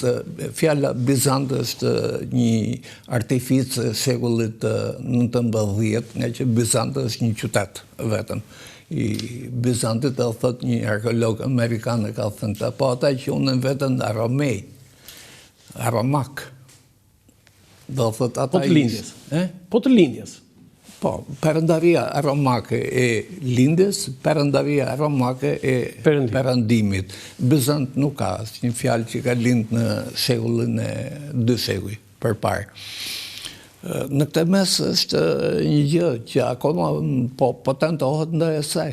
Fjala Bizant është një artific e shekullit 19, nga që Bizant është një qytet vetëm. I Bizantit e thot një arkeolog amerikan e ka thënë, po ata që unën vetën aromej, aromak. Do thot ata po të lindjes. Po të lindjes. Po, perandaria aromake e lindjes, perandaria aromake e perandimit. Bizant nuk ka, është një fjalë që ka lind në shekullin e 2 shekuj përpara. Në këtë mes është një gjë që akoma po tentohet ndaj asaj.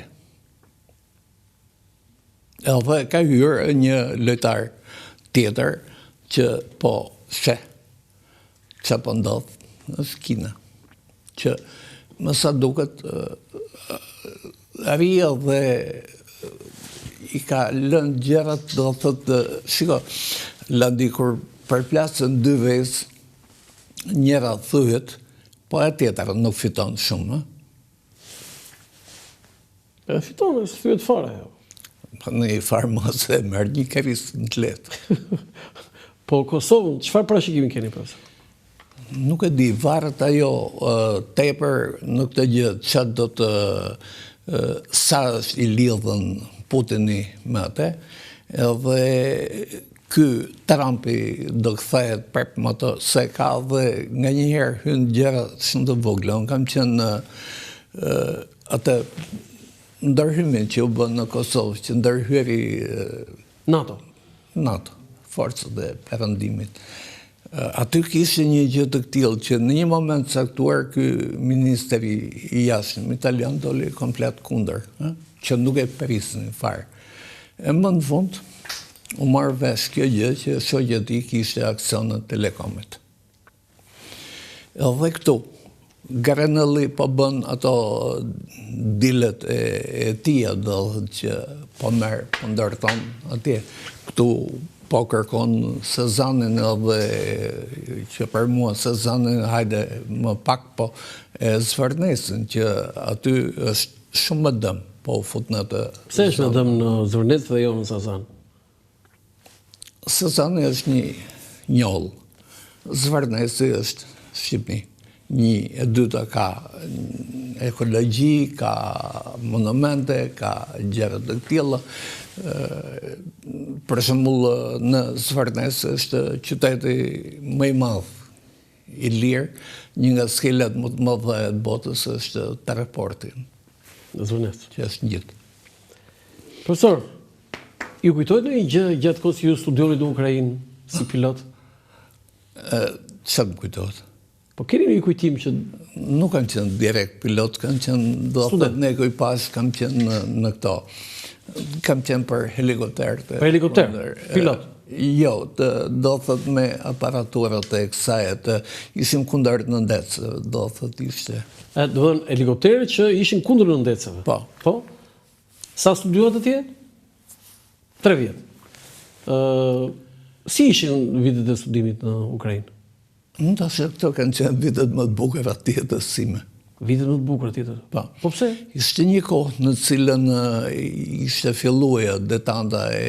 Edhe ka hyrë një lojtar tjetër që po sheh çfarë po ndodh në Kina. Që më sa duket arria dhe i ka lënë gjërat, do thotë, shiko, landi kur përplasën 2 vezë, njëra thuhet, po e tjetër nuk fiton shumë. E fiton, e së thuhet fare. Në i farmase e merë një kerisë në të letë. Po Kosovën, çfarë parashikimi keni profesor? Nuk e di, varet ajo tepër në këtë gjë, që do të sa është i lidhën Putini me atë, edhe ky Trumpi do kthehet prap më ato, se ka dhe nga njëherë hynë gjëra shumë të vogla. Unë kam qenë atë ndërhymin që u bën në Kosovë, që ndërhyri NATO, forcët e perëndimit. Aty kishte një gjë të tillë që në një moment caktuar ky ministri i jashtëm italian doli komplet kundër, që nuk e prisnin fare. E më në fund u marrë vesh kjo gjë që shoqja e tij kishte aksionet Telekomit. Edhe këtu Grenelli po bën ato dilet e tia, do thotë që po merr, po ndërton atje. Këtu po kërkon Sezanin edhe që për mua Sezanin hajde më pak, po e Zvërnesin që aty është shumë më dëm, po u fut në atë. Pse është më dëm në Zvërnes dhe jo në Sezan? Sezani është një njoll. Zvërnesi është Shqipni. Një e dyta ka ekologji, ka monumente, ka gjëra të tilla. Për shembull në Zvërnes është qyteti më i madh i lirë, një nga skelet më të mëdha të botës është teleporti. Në Zvornec. që është njët. Profesor, ju kujtojnë një gjë gjatë kohës që ju studioni në Ukrainë si pilot? Çfarë më kujtohet? Po keni një kujtim që Nuk kanë qenë direkt pilot, kanë qenë, do të thëtë nekoj pas, kam qenë në këto. Kam qenë për helikopter. Për helikopter? Pilot? Jo, do të thëtë me aparaturat e kësaj, ishim kundër në ndecë, do të thëtë ishte. Do të thënë helikoptere që ishin kundër në ndecëve? Po. Po? Sa studiuat atje? 3 vjetë. Si ishin vitet e studimit në Ukrainë? Mund të ashe këto kanë qenë vitet më të bukur atjetës sime. Vitet më të bukur atjetës? Po. Po pse? Ishte një kohë në cilën ishte filluja detanda e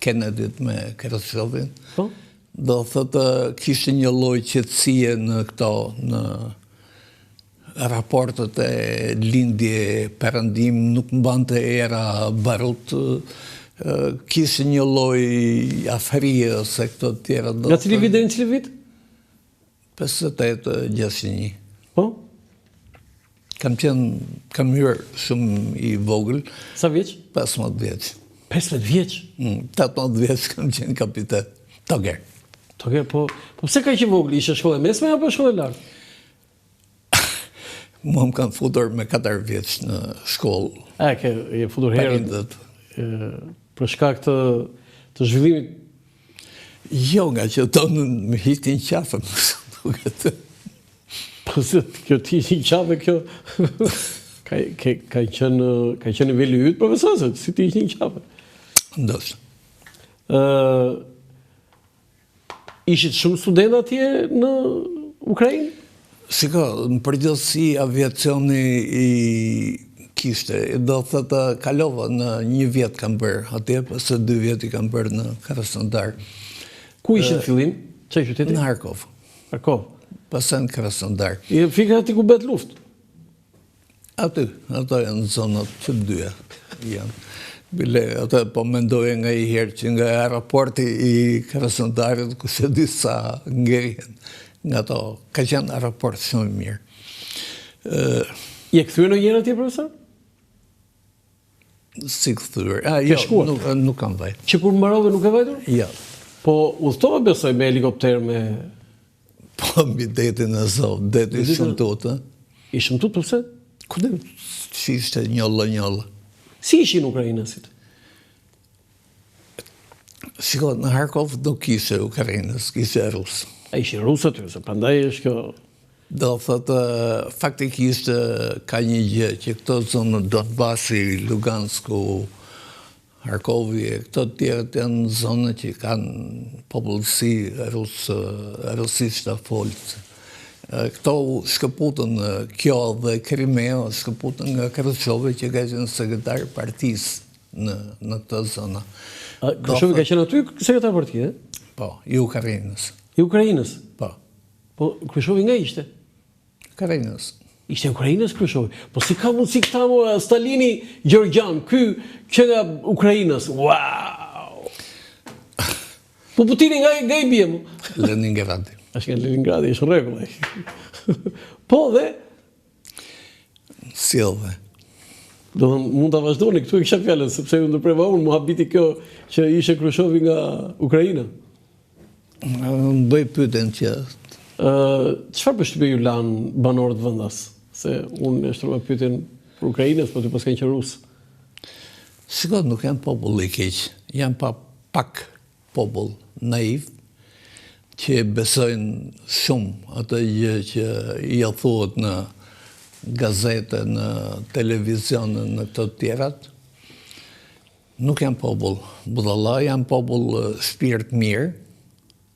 Kennedyt me Khrushchevin. Po? Do thëtë kishte një lloj qetësie në këto, në raportet e lindje perëndim, nuk mbante era barut, kishte një lloj afërie ose këto të tjera. Nga cili vit deri në cili vit? 58-61. Po? Kam hyrë shumë i vogël, Sa vjeç? 15 vjeç. 15 vjeç? 18 vjeç kam qenë kapitan. Toger. Toger, po pse ka që vogël? Ishe shkollë e mesme apo shkollë e lartë? Mua më kanë futur me 4 vjeç në shkollë. Je futur herët Prindët. për shkak të zhvillimit. Jo, nga që tonë më hitin qafën. Po se kjo ti një qafe, kjo ka qenë niveli yt, profesor, se si ti një qafe. Ndoshta. Ishit shumë student atje në Ukrainë? Shiko, në përgjithësi aviacioni i kishte, do thëtë kalova në 1 vjet kam bërë atje, pasë 2 vjet i kam bërë në Krasnodar. Ku ishin në fillim? Çaj qyteti? Në Harkov. Harkov. Pasë në Krasnodar. I fika ati ku bet luftë? Aty, ato janë zonat që dyja janë. Bile, ato po mendoje nga i herë që nga aeroporti i Krasnodarit, ku se disa ngjerjen nga to, ka qenë aeroport shumë mirë. Je këthyre në njërë atje, profesor? Si këthyre? Jo, nuk kam vajtë. Që kur mbarove nuk e vajtur? Jo. Po udhtove besoj me helikopter, me... Po mbi detin e Zovë, deti shumë tutë. Ishëm tutë, përse? Ku dhe që ishte njollë. Si ishin ukrainasit? Shiko, në Harkov nuk ishe Ukrainës, ishe Rusë. A ishin rusët, se prandaj është kjo... Do thëtë, faktikisht ka një gjë që këto zonë Donbasi, Lugansku, Harkovi, këto tjerët janë zonë që kanë popullësi rusisht të folët. Këto shkëputën kjo dhe Krimea, shkëputën nga Khrushchevi që ka qenë sekretar partisë në këto zona. Khrushchevi ka qenë aty sekretar partisë? Po, i Ukrainës. I Ukrainës? Po. Po, Khrushchevi nga ishte? Ukrainës. Ishte Ukrainës Khrushchevi. Po si ka mundësi këta Stalini, Gjorgjan, që nga Ukrainës? Wow! Po Putini nga i bje mu? Leningradi. Ashtë nga Leningradi, ishë rregull. Po dhe? Sjellve. Do mund të vazhdoni, këtu e kisha fjallën, sepse ju ndërpreva unë, mu habiti kjo që ishe Khrushchevi nga Ukraina. Bëj pyetjen që... Çfarë përshtypje ju lanë banorët vendas? Se unë e shtrova pyetjen për Ukrainës, po ty pas kanë qenë rusë. Shiko, nuk janë popull i keq, janë pak popull naiv, që besojnë shumë atë gjë që i thuhet në gazete, në televizion, në këto tjerat. Nuk janë popull budalla, janë popull shpirt mirë.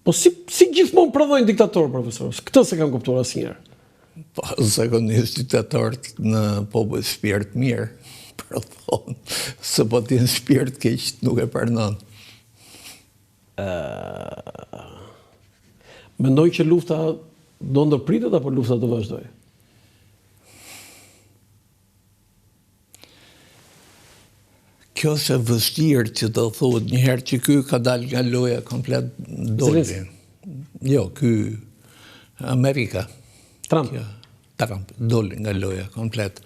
Po si gjithmonë prodhojnë diktatorë, profesor? Këtë se kam kuptuar asnjëherë. Po, zakonisht diktatorët në popull shpirt mirë, prodhon, se po t'jenë shpirt keq nuk e përnon. Mendoj që lufta do ndërpritet apo lufta do vazhdojë? Kjo është e vështirë që të thuhet njëherë që ky ka dalë nga loja komplet doli. Jo, ky Amerika. Trump. Trump doli nga loja komplet.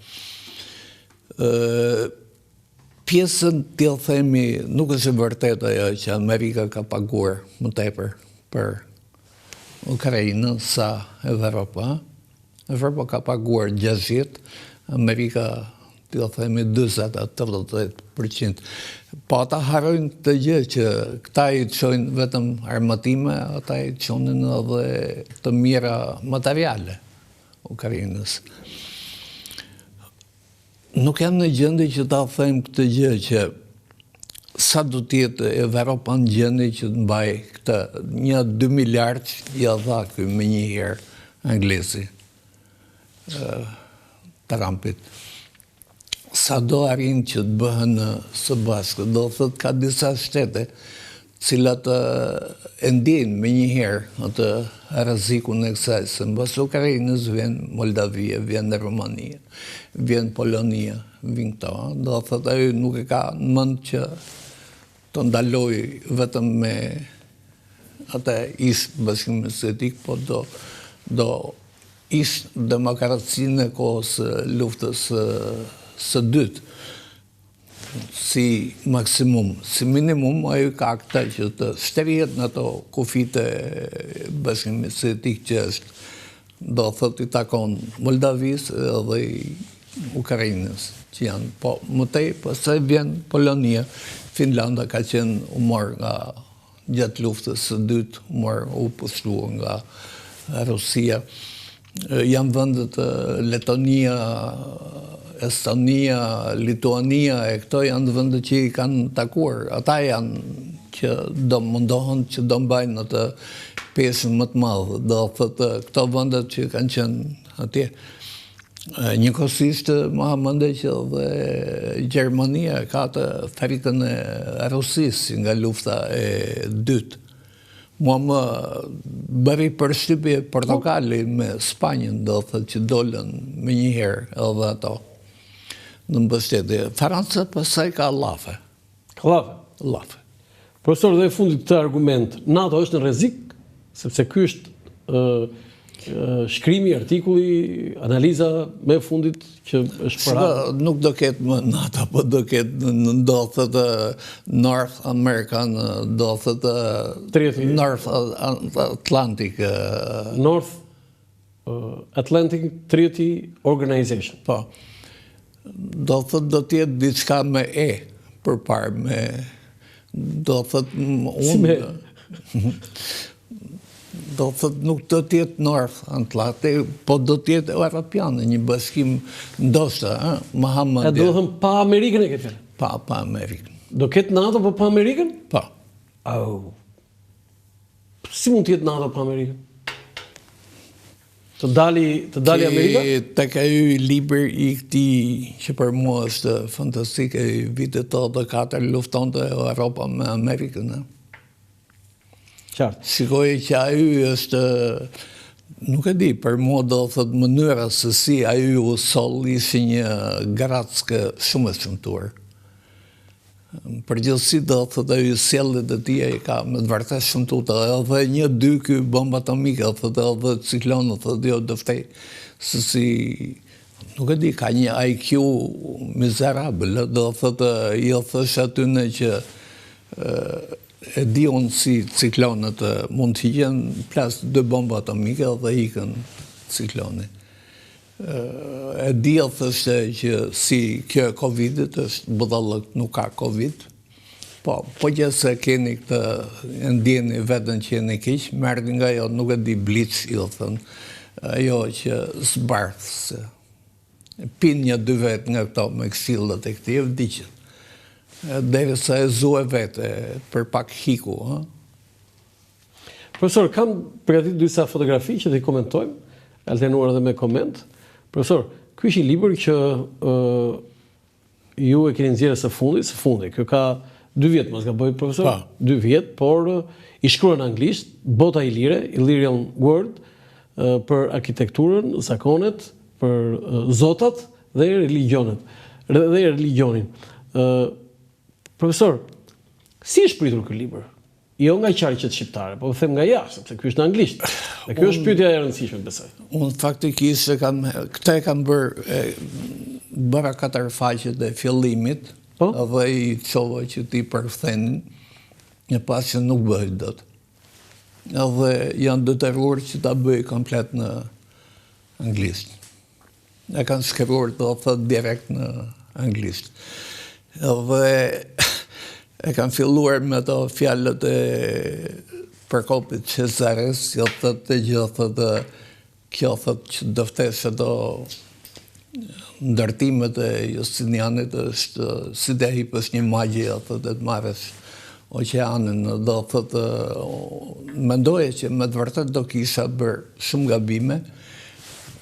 Pjesën t'jellë themi, nuk është e vërtet ajo që Amerika ka paguar më tepër për Ukrainën sa Evropa. Evropa ka paguar 60, Amerika t'jellë themi 20-80%. Po ata harrojnë të gjë që këta i çojnë vetëm armatime, ata i çonin edhe të mira materiale Ukrainës. Nuk jam në gjendje që ta them këtë gjë që sa do t'jetë Evropa në gjendje që të mbaj këtë 1-2 miliard ja dha ky më një herë anglezi Trumpit. Sa do arrin që të bëhen së bashku, do thot ka disa shtete cilat e ndjejnë me një herë atë rrezikun e kësaj, se mbas Ukrainës vjen Moldavia, vjen Romania, vjen Polonia, vjen këto. Do thot ajo nuk e ka në mend që të ndaloj vetëm me atë ish Bashkimin Sovjetik, po do ish demokracinë e kohës luftës së dytë. Si maksimum, si minimum, ajo ka këta që të shterihet në ato kufit e Bashkimit Sovjetik që është, do thot i takon Moldavisë edhe Ukrainës që janë. Po më tej, pastaj vjen Polonia, Finlanda ka qenë umor nga gjatë luftës së dytë, u pushtuar nga Rusia. Janë vendet Letonia, Estonia, Lituania, e këto janë vende që i kanë takuar. Ata janë që do mundohen që do mbajnë atë pjesën më të madhe. Do thotë këto vendet që kanë qenë atje. Njëkohësisht Mohamede që dhe Gjermania ka të frikën e Rusisë nga lufta e dytë. Mua më bëri përshtypje Portokalli me Spanjën, do thotë që dolën me një herë edhe ato në mbështetje. Franca pastaj ka llafe. Llafe. Profesor, dhe e fundit këtë argument, NATO është në rrezik, sepse ky është shkrimi, artikulli, analiza me fundit që është para. Nuk do ketë më NATO, po do ketë, do thotë North American, do thotë North Atlantic. North Atlantic Treaty Organization. Po. Do thotë do t'jetë diçka me përpara me, do thotë unë. Do thotë nuk do t'jetë North Atlantic, po do t'jetë Europiane, një bashkim ndoshta, Mohammed. Do të thëmë pa Amerikën e këtë fjallë? Pa Amerikën. Do ketë NATO po pa Amerikën? Po. Si mund t'jetë NATO pa Amerikën? Të dali Amerika? Tek ai libër i këtij që për mua është fantastik, e vitet 84 luftonte Europa me Amerikën. Qartë. Shikoj që ai është, nuk e di, për mua do thot mënyra se si ai u solli si një grackë shumë e shëmtuar. Përgjithësi do thot ai sjelljet e tij ka me të vërtetë shëmtuar, edhe 1-2 ky bombë atomike, thotë edhe ciklon, thotë jo do ftej se si, nuk e di, ka një IQ miserabël, do thotë jo thash aty në që e di unë si ciklonet mund të hiqen plas 2 bomba atomike dhe ikën cikloni. E di thështë që si kjo Covidit është budallëk, nuk ka Covid. Po që se keni këtë ndjeni vetën që jeni keq, merrni nga jo, nuk e di blic, jo thënë, ajo që s'barthë. Pin 1-2 vetë nga këto me këshillat e këti, vdiqet. Derisa e zue vete, për pak hiku. Profesor, kam përgatit disa fotografi që t'i komentojmë, alternuar edhe me koment. Profesor, ky është një libër që ju e keni nxjerrë së fundi. Kjo ka 2 vjet, mos gaboj profesor? 2 vjet, por i shkruar në anglisht, bota i lire, Illyrian World, për arkitekturën, zakonet, për zotat dhe religionin. Profesor, si është pritur ky libër? Jo nga qarqet shqiptare, po them nga jashtë, sepse ky është në anglisht. Dhe kjo është pyetja e rëndësishme, besoj. Unë faktikisht këta e kam bërë bëra 4 faqet e fillimit, dhe i qova që ti përkthenin, e pas që nuk bëjt dot. Edhe janë detyruar që ta bëj komplet në anglisht. E kanë shkruar do thot direkt në anglisht. Edhe e kanë filluar me ato fjalët e Prokopit Cezares, jo thotë gjë thotë kjo thotë që do ftesë ato ndërtimet e Justinianit është si të hipësh një magje thotë të marrësh oqeanin, do thotë mendoje që me të vërtet do kisha bërë shumë gabime,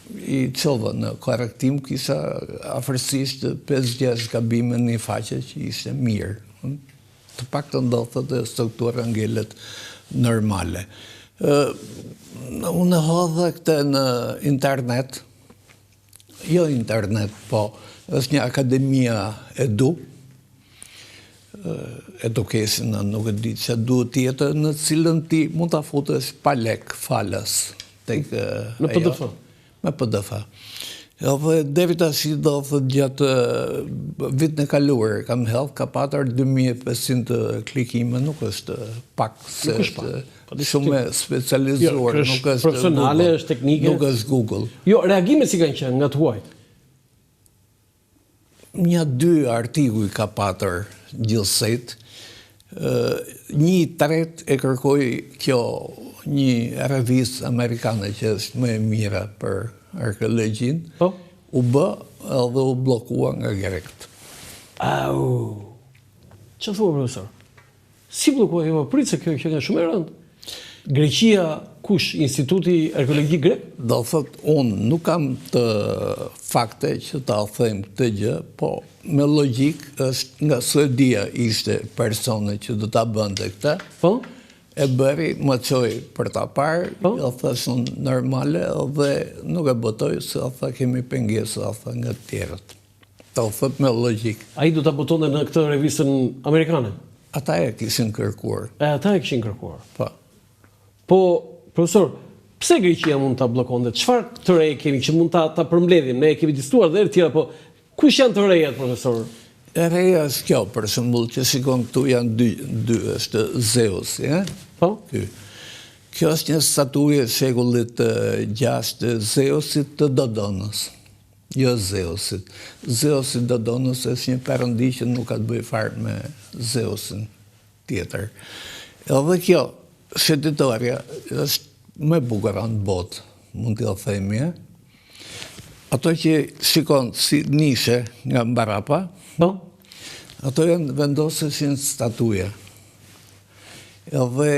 i qova në korrektim kisha afërsisht 5-6 gabime në një faqe që ishte mirë. Të paktën do thotë struktura ngelet normale. Unë hodha këtë në internet, jo internet, po është një akademia edu, education, nuk e di që duhet tjetër, në cilën ti mund të futesh pa lek falas. Në PDF? Me PDF. Edhe deri tash do thotë gjatë vitin e kaluar kam hedh ka patur 2500 klikime, nuk është pak se shumë specializuar, nuk është profesionale, është teknike. Nuk është Google. Jo, reagimet si kanë qenë nga tuajt? 1-2 artikuj ka patur gjithsejt. 1/3 e kërkoj kjo një revistë amerikane që është më e mira për arkeologjin, u bë edhe u blokua nga grekt. Au! Që thua, profesor? Si blokua? Jo, pritë se kjo nga shumë e rëndë. Greqia, kush? Instituti Arkeologjik Grek? Do thot, unë nuk kam të fakte që ta them këtë gjë, po me logjik është nga Suedia ishte persone që do ta bënte këtë. Po? E bëri, më qoj për ta parë, jo thashun normale, dhe nuk e botoj, se tha kemi pengesa nga të tjerët. Ta u thot me logjik. A i do ta botonde në këtë revistën amerikane? Ata e kishin kërkuar. Ata e kishin kërkuar? Po. Po, profesor, pse Greqia mund ta bllokonte? Çfarë të re kemi që mund ta përmbledhim? Ne kemi diskutuar dhe tjera, po kush janë të rejat, profesor? E reja është kjo, për shembull, që shikon këtu janë dy është Zeus, ja? Po? Kjo është një statuje shekullit 6 Zeusit të Dodonës. Jo Zeusit. Zeusi Dodonës është një perëndi që nuk ka të bëjë fare me Zeusin tjetër. Edhe kjo shëtitoria është më bukur në botë, mund t'ja themi. Ato që shikon si nishe nga mbarapa, ato janë vendosë si në statuje. Edhe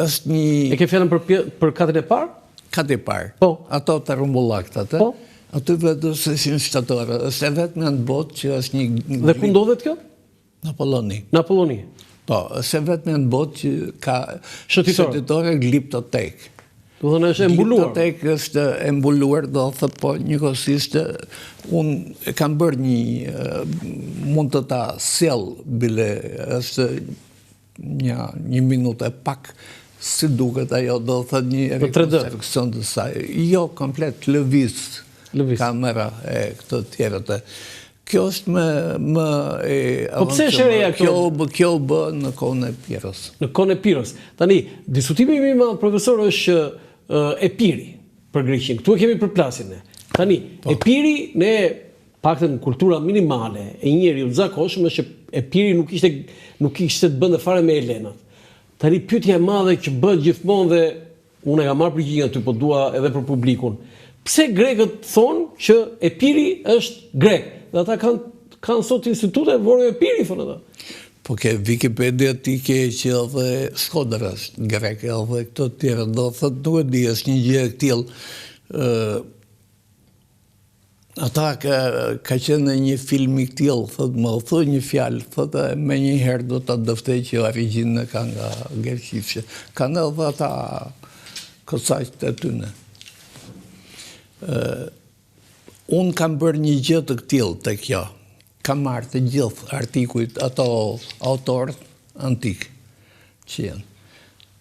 është një... E ke fjallën për katën e parë? Katë e parë. Po. Ato të rumbullakt atë. Po. Ato vendosë si në statore. Është e vetë nga në botë që është një... Dhe ku ndodhet kjo? Në Poloni. Në Poloni. Po, është e vetë nga në botë që ka shëtitore gliptotek. Do thënë është embuluar. Gliptotek është embuluar, do thëtë po njëkohësisht unë kam bërë mund të ta sjell bile është një minutë e pak si duket ajo, do thëtë një rekonstruksion të saj. Jo, komplet lëviz kamera e këtë tjerët e. Kjo është më e... Po pse është reja kjo? Kjo bë në kohën e Piros. Në kohën e Piros. Tani, diskutimi më i madh, profesor, është Epiri për Greqinë. Këtu e kemi përplasjen ne. Tani, Epiri ne paktën kultura minimale e njeriu të zakonshëm është që Epiri nuk ishte të bënte fare me Helenat. Tani pyetja e madhe që bëhet gjithmonë dhe unë e kam marrë përgjigjen aty, po dua edhe për publikun. Pse grekët thonë që Epiri është grek? Dhe ata kanë sot institute, vorë Epiri, thonë ata. Po ke Wikipedia ti ke që edhe Shkodër është grek, edhe këto tjera, do thëtë nuk e di, është një gjë e këtil. Ata ka qenë një film i këtil, thëtë më thë një fjalë, thëtë me një herë do të dëftej që origjinë ka nga Greqisë. Kanë edhe ata kësaqt e tyne. Unë kam bërë një gjë të këtil të kjo. Kam marrë të gjithë artikujt ato autorët antik që janë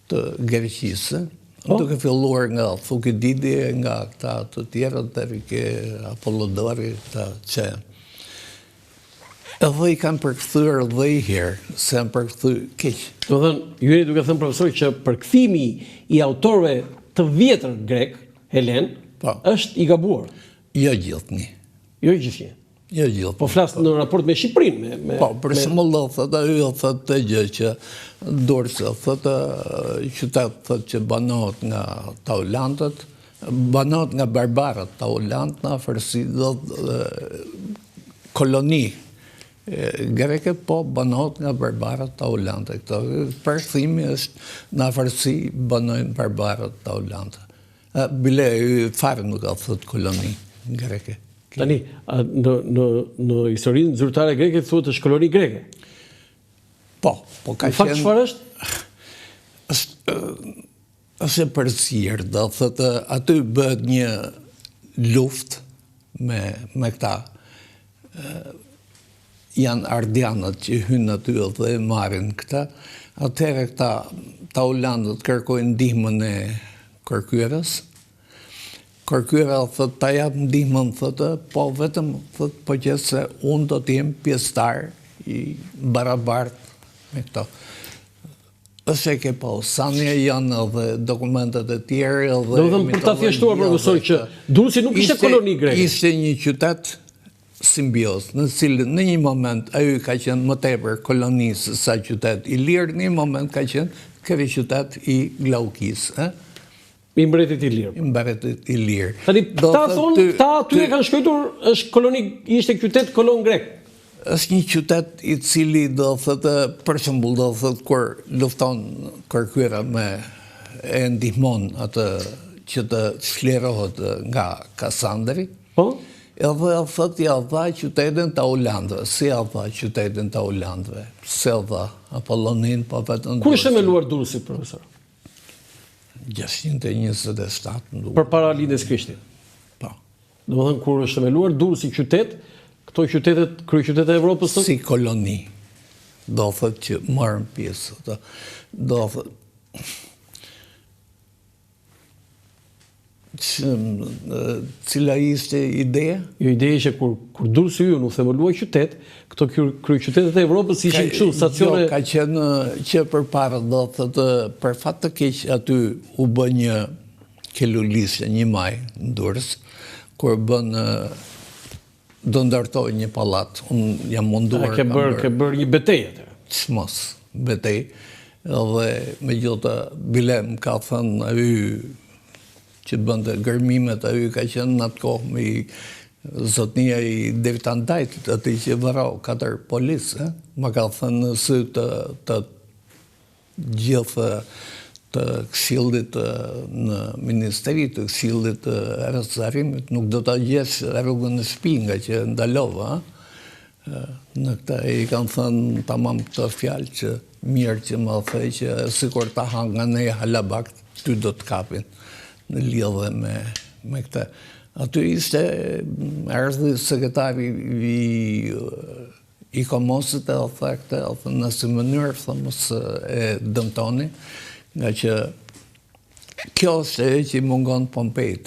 të Greqisë, duke filluar nga Thukididi, nga këta të tjera, deri ke Apollodori, këta që janë. Edhe i kanë përkthyer 10 herë, se janë përkthyer keq. Do thënë, ju jeni duke thënë profesor që përkthimi i autorëve të vjetër grek, Helen, është i gabuar. Jo gjithnjë. Jo gjithnjë. Jo gjithë. Po flas në raport me Shqipërinë. Po, për shembull thotë ajo thotë të gjë që Durrësi thotë qytet thotë që banohet nga taulantët, banohet nga barbarët taulant në afërsi do koloni greke, po banohet nga barbarët taulantë. Këto përkthimi është në afërsi banojnë barbarët taulantë. Bile fare nuk ka thotë koloni greke. Tani, në historinë zyrtare greke thuhet është koloni greke. Po ka qenë. Në fakt çfarë është? Është e përzier, do thotë aty bëhet një luftë me këta. Janë ardianët që hynë aty dhe marrin këta. Atëherë këta taulandët kërkojnë ndihmën e kërkyerës. Kërkyera thot ta jap ndihmën, thotë, po vetëm thot po që se unë do të jem pjesëtar i barabartë me këto. Është e ke po, sani janë edhe dokumentet e tjerë edhe... Do thëmë për ta thjeshtuar profesor që Durrësi nuk ishte koloni greke. Ishte një qytet simbios, në cilën në një moment ajo ka qenë më tepër koloni se sa qytet i lirë, në një moment ka qenë kryeqytet i Glaukisë, I mbretit i lirë. I mbretit i lirë. Tani, ta thonë, ta aty e kanë shkruar është koloni, ishte qytet kolon grek. Është një qytet i cili do thotë, për shembull do thotë kur lufton kërkyera e ndihmon atë që të shlerohet nga Kasandri. Po? Edhe thotë ja dha qytetin të Hollandëve. Si ja dha qytetin të Hollandëve? Se dha Apollonin, po vetëm. Kur është themeluar Durrësi, profesor? 627. Për para lindjes Krishtit. Po. Do të thënë kur është themeluar Durrësi qytet, këto qytetet, kryeqytetet e Evropës si koloni. Do thotë që marrën pjesë. Do thotë cila ishte ideja? Jo, ideja që kur Durrësi u themelua qytet, këto kryeqytetet e Evropës ishin kështu stacione. Jo, ka qenë që përpara do thotë për fat të keq aty u bë një kelulishte, një maj në Durrës, kur bën do ndërtoj një pallat. Unë jam munduar. Ke bërë një betejë atë. Çmos, betejë. Edhe megjithatë Bilem ka thënë ai që bënte gërmimet, ai ka qenë në atë kohë me zotnia i Devitandajtit, aty që vrau 4 policë, ma ka thënë në sy të gjithë të Këshillit në Ministeri të Këshillit të Rrethzarimit, nuk do ta gjesh rrugën në shtëpi nga që ndalova. Në këta i kanë thënë tamam këtë fjalë që mirë që më thej që sikur ta hanga në halabak, ty do të kapin në lidhje me këtë. Aty ishte erdhi sekretari i Komosit e tha këtë, në si mënyrë thëmës e dëmtoni, nga që kjo është e që i mungon Pompejt.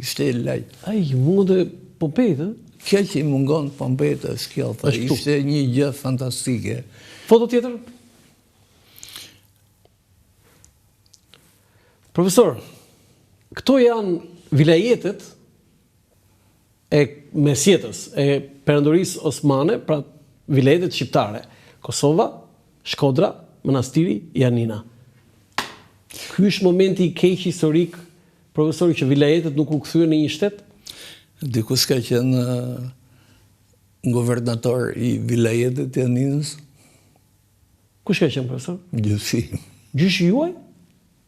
Ishte i lejt. A i mungon Pompejt, e? Kjo që i mungon Pompejt është kjo, ishte një gjë fantastike. Foto tjetër? Profesor, këto janë vilajetet e mesjetës, e perandorisë osmane, pra vilajetet shqiptare. Kosova, Shkodra, Manastiri, Janina. Ky është momenti i keq historik, profesori, që vilajetet nuk u kthyen në një shtet? Dikush ka qenë guvernator i vilajetit Janinës. Kush ka qenë, profesor? Gjyshi. Gjyshi juaj?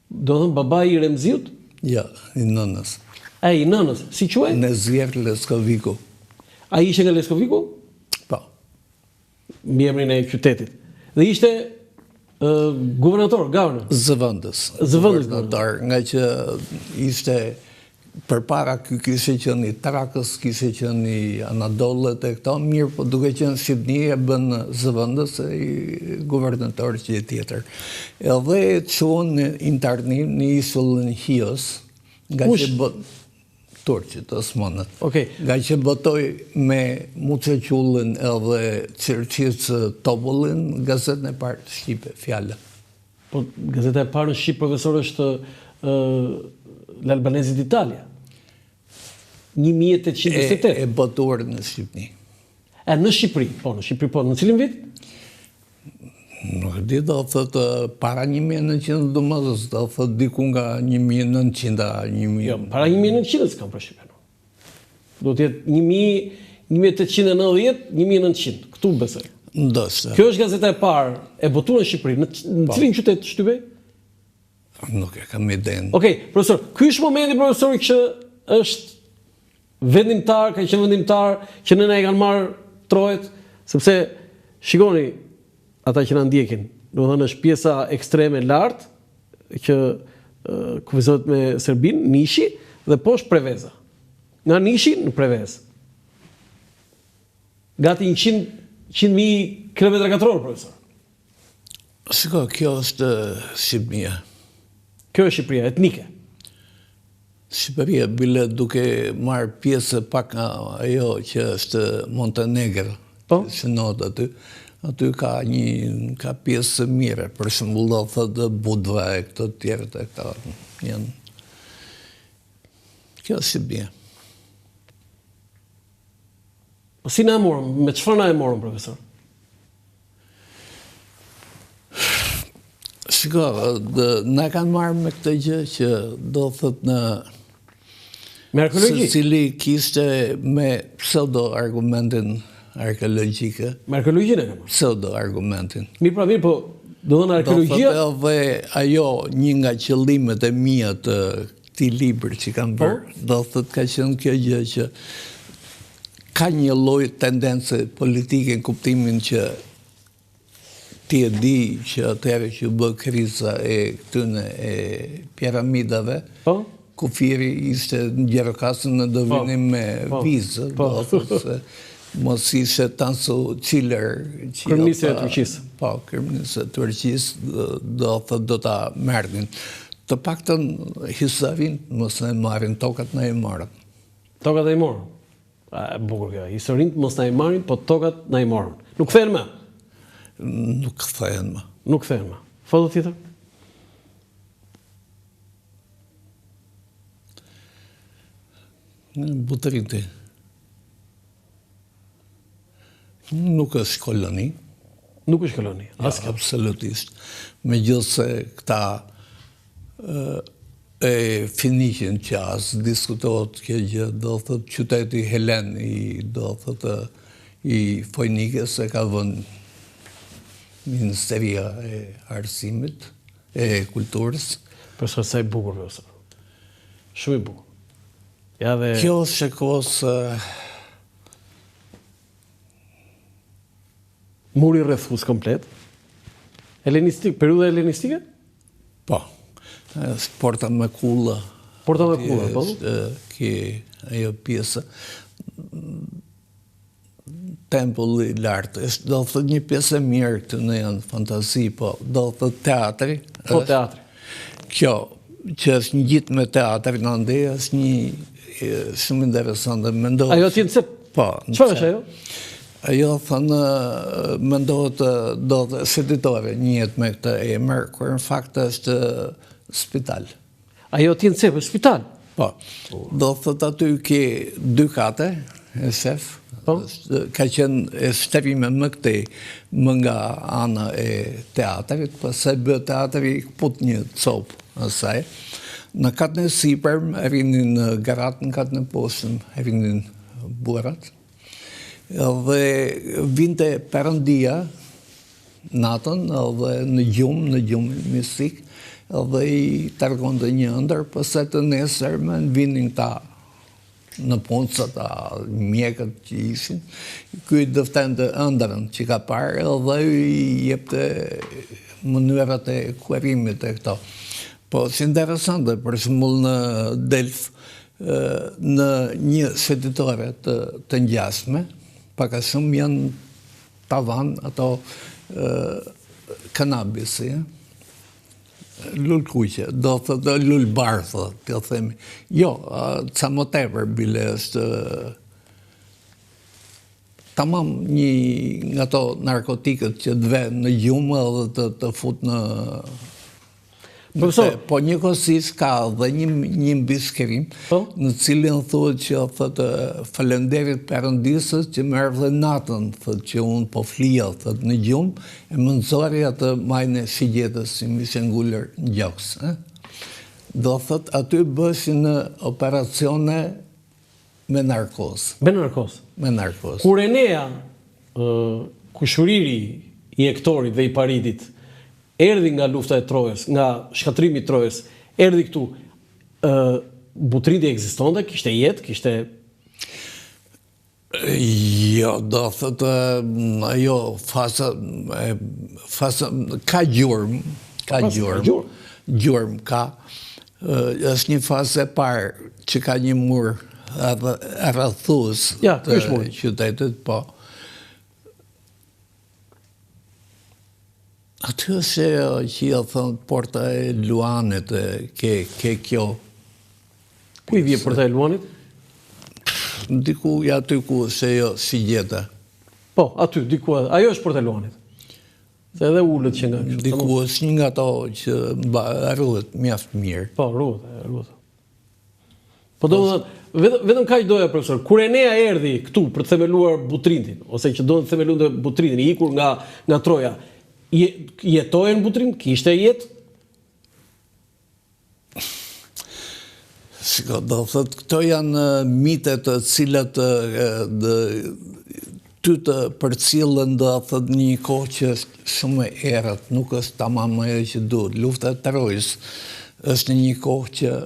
Do thënë babai i Remziut? Ja, i nënës. I nënës, si quaj? Nezier Leskoviku. A ishte nga Leskoviku? Po. Mbi emrin e qytetit. Dhe ishte guvernator, governor. Zëvendës. Guvernator, nga që ishte përpara ky kishte qenë i Trakës, kishte qenë i Anadollet e këto, mirë, po duke qenë Shqipëni e bën zëvendës e i guvernator që tjetër. Edhe e çuan në internim në isullën Chios, nga që Turqit, Osmanët. Okej. Nga që botoj me Muçequllin edhe Çirçicë Topullin, gazetën e parë shqipe, fjala. Po gazeta e parë në Shqip, profesor, është L'Albanese d'Italia. 1828. E botuar në Shqipni. Në Shqipëri, në Shqipëri, në cilin vit? Nuk di, do thëtë para 1900 domosdoshmë, do thëtë diku nga 1900 a 1000. Jo, para 1900 s'kam për Shqipëri. Do të jetë 1890, 1900, këtu besoj. Ndoshta. Kjo është gazeta e parë e botuar në Shqipëri. Në cilin qytet shtypej? Nuk e kam idenë. Okej, profesor, ky është momenti, profesor, që është vendimtar, ka qenë vendimtar që ne na e kanë marrë trojet, sepse shikoni ata që na ndjekin. Domethënë është pjesa ekstreme lartë që kufizohet me Serbin, Nishi dhe poshtë Preveza. Nga Nishi në Prevez. Gati 100.000 kilometra katror, profesor. Shiko, kjo është Shqipëria. Kjo është Shqipëria etnike. Shqipëria bile duke marrë pjesë pak nga ajo që është Montenegro, që not aty. Aty ka pjesë mire, për shembull do thotë Budva e këto të tjerët e këta janë. Kjo është Shqipëria. Po si na e morëm? Me çfarë na e morëm, profesor? Shiko, na kanë marrë me këtë gjë që do thotë në me arkeologji. Secili kishte me pseudo-argumentin arkeologjike. Me arkeologjinë e kam. Pseudo-argumentin. Mirë, po do thënë arkeologjia. Do thotë edhe ajo një nga qëllimet e mia të këtij libri që kam bërë, do thotë ka qenë kjo gjë që ka një lloj tendence politike në kuptimin që ti e di që atëherë që bë kriza e këtyne e piramidave, kufiri ishte në Gjerokasën në dovinim me vizë, do thotë se mos ishte Tansu Çiller, kryeministri i Turqisë. Po, kryeministri i Turqisë, do thotë do ta merrnin. Të paktën historin mos na marrin, tokat na i marrin. Tokat na i morën. Bukur kjo. Historinë mos na i marrin, po tokat na i morën. Nuk kthehen më. Nuk kthehen më. Nuk kthehen më. Foto tjetër? Butërinti. Nuk është koloni. Nuk është koloni. Absolutisht. Megjithëse këta e Finiqin që as diskutohet kjo gjë, do thotë qyteti Helen do thotë i Fojnikës e ka vënë Ministeria e Arsimit, e Kulturës. Profesor, sa i bukur, profesor. Shumë i bukur. Ja dhe... Kjo shekos... Muri rrethus komplet. Helenistik, periudha helenistike? Po. Porta me kulla. Porta me kulla, po? Ki ajo pjesë. Tempulli i lartë. Do thot një pjesë e mirë këtë në janë fantasi, po do thot teatri. Po, teatri. Kjo, që është një gjitë me teatri në ande, është një shumë interesante. Ajo t'jenë cep? Po. Çfarë është ajo? Ajo thënë, mendohet do të seditore njët me këtë emër, kur në fakt është spital. Ajo t'jenë cep, është spital? Po. Do thot aty ke 2 kate, e shef, ka qenë e shterime më këtej, më nga ana e teatrit, pastaj bë teatri put një copë asaj. Në katën e sipërm rinin garat, në katën e poshtëm rinin burrat. Dhe vinte Perëndia natën edhe në gjumë mistik, edhe i tregonte një ëndër, pastaj të nesërmen vinin ta në punësat, mjekët që ishin, kuj dëftente ëndërën që ka parë, edhe i jepte mënyrat e kuerimit e këto. Po, që interesante, për shembull në Delf, në një seditore të ngjashme, paka shumë janë tavan, ato kanabisi, Lulkuqe, do thotë lulbar, thotë, themi. Jo, ca më tepër bile është tamam një nga ato narkotikët që të vë në gjumë dhe të fut në Profesor, po njëkohësisht ka dhe një mbishkërim në cilin thuhet që thotë falenderit Perëndisës që më erdhe natën, thotë që unë po flija thotë në gjumë e më nxori atë majën e shigjetës si më ishte ngulur në gjoks. Do thotë aty bëshin operacione me narkozë. me narkoz. Me narkozë. Kur Enea, kushuriri i Hektorit dhe i Paritit, erdhi nga lufta e Trojës, nga shkatrimi i Trojës, erdhi këtu, Butrindi ekzistonte, kishte jetë, kishte... Jo, do thotë, ajo fasa, ka gjurmë, gjurmë ka, është një fazë e parë që ka një mur rrethues të qytetit, po. Aty është që ja thonë porta e Luanit, ke kjo. Ku i vje porta e Luanit? Diku, ja aty ku se jo si gjeta. Po, aty, diku, ajo është porta e Luanit. Se edhe ullët që nga kështë. Diku është një nga to që rruhet mjaft mirë. Po, rruhet. Po do më dhëtë, vetëm kaq doja, profesor, kur Enea erdhi këtu për të themeluar Butrindin, ose që do të themeluar Butrindin, i ikur nga Troja, jetojnë Butrind, kishte jetë? Shiko, do thëtë, këto janë mitet të cilat ty të përcjellën do thëtë një kohë që është shumë e errët, nuk është tamam ajo që duhet. Lufta e Trojës është një kohë që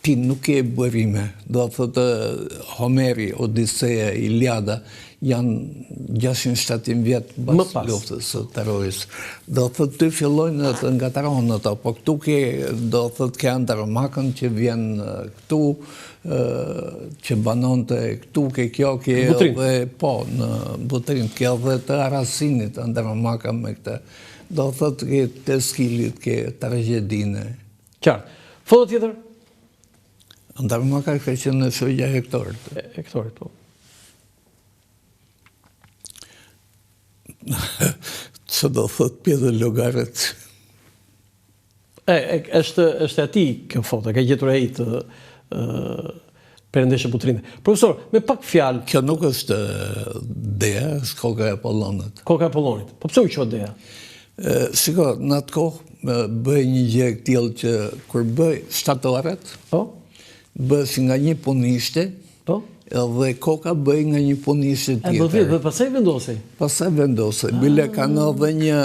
ti nuk e bërime. Do thëtë Homeri, Odiseja, Iliada janë 670 vjetë pas luftës së Trojës. Do thëtë ty fillojnë të ngatërohen ato, po këtu do thëtë ke Andromakën që vjen këtu, që banonte këtu, ke kjo, ke edhe po në Butrind, ke edhe të Arasinit, Andromaka me këtë. Do thëtë ke të Skilit, ke tragjedine. Qartë. Foto tjetër? Andromaka ka qenë në shojja e Hektorit. Hektorit, po. Që do thot pjedhe logaret. Është ati kjo foto, ka gjetur e i të Perëndeshë Butrinde. Profesor, me pak fjalë... Kjo nuk është Dea, është koka e Apollonit. Koka e Apollonit. Po pse u quhet Dea? Shiko, në atë kohë bëj një gjë e tillë që kur bëj shtatoret, bëj si nga një punishte, edhe koka bëj nga një punishte tjetër. Dhe pasaj vendosej? Pasaj vendosej. Bile kanë edhe një,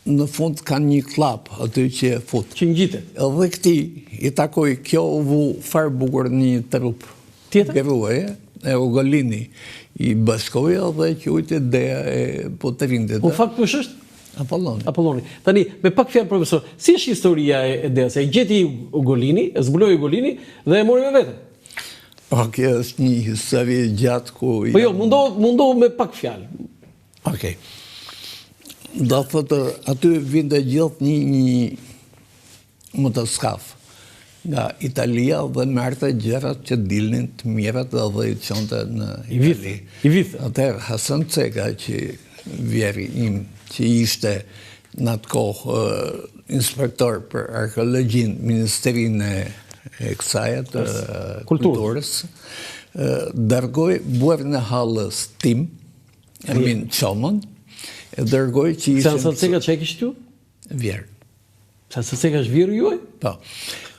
në fund kanë një klap aty që e fut. Që ngjitet. Edhe këti i takoj kjo u vu farë bukur një trup. Tjetër? Geruaj, e Ugolini i bashkoj edhe quajti Dea e Butrindit. Po fakt kush është? Apolloni. Tani, me pak fjalë profesor, si është historia e Deas? E gjeti Ugolini, e zbuloi Ugolini dhe e mori me vete. Kjo është një histori gjatë ku... Po jo, mundohu me pak fjalë. Okej. Do thotë, aty vinte gjithë një motoskaf nga Italia dhe merte gjërat që dilnin të mirat dhe i çonte në Itali. I vithë. Atëherë, Hasan Ceka, që vjeri im, që ishte në atë kohë inspektor për arkeologjin, Ministerinë e kësajat kulturës, dërgoj buarin e hallës tim, Emin Çomën, e dërgoj që ishte... Hasan Ceka që e kishtë ju? Vjerë. Hasan Ceka është vjerë juaj? Po.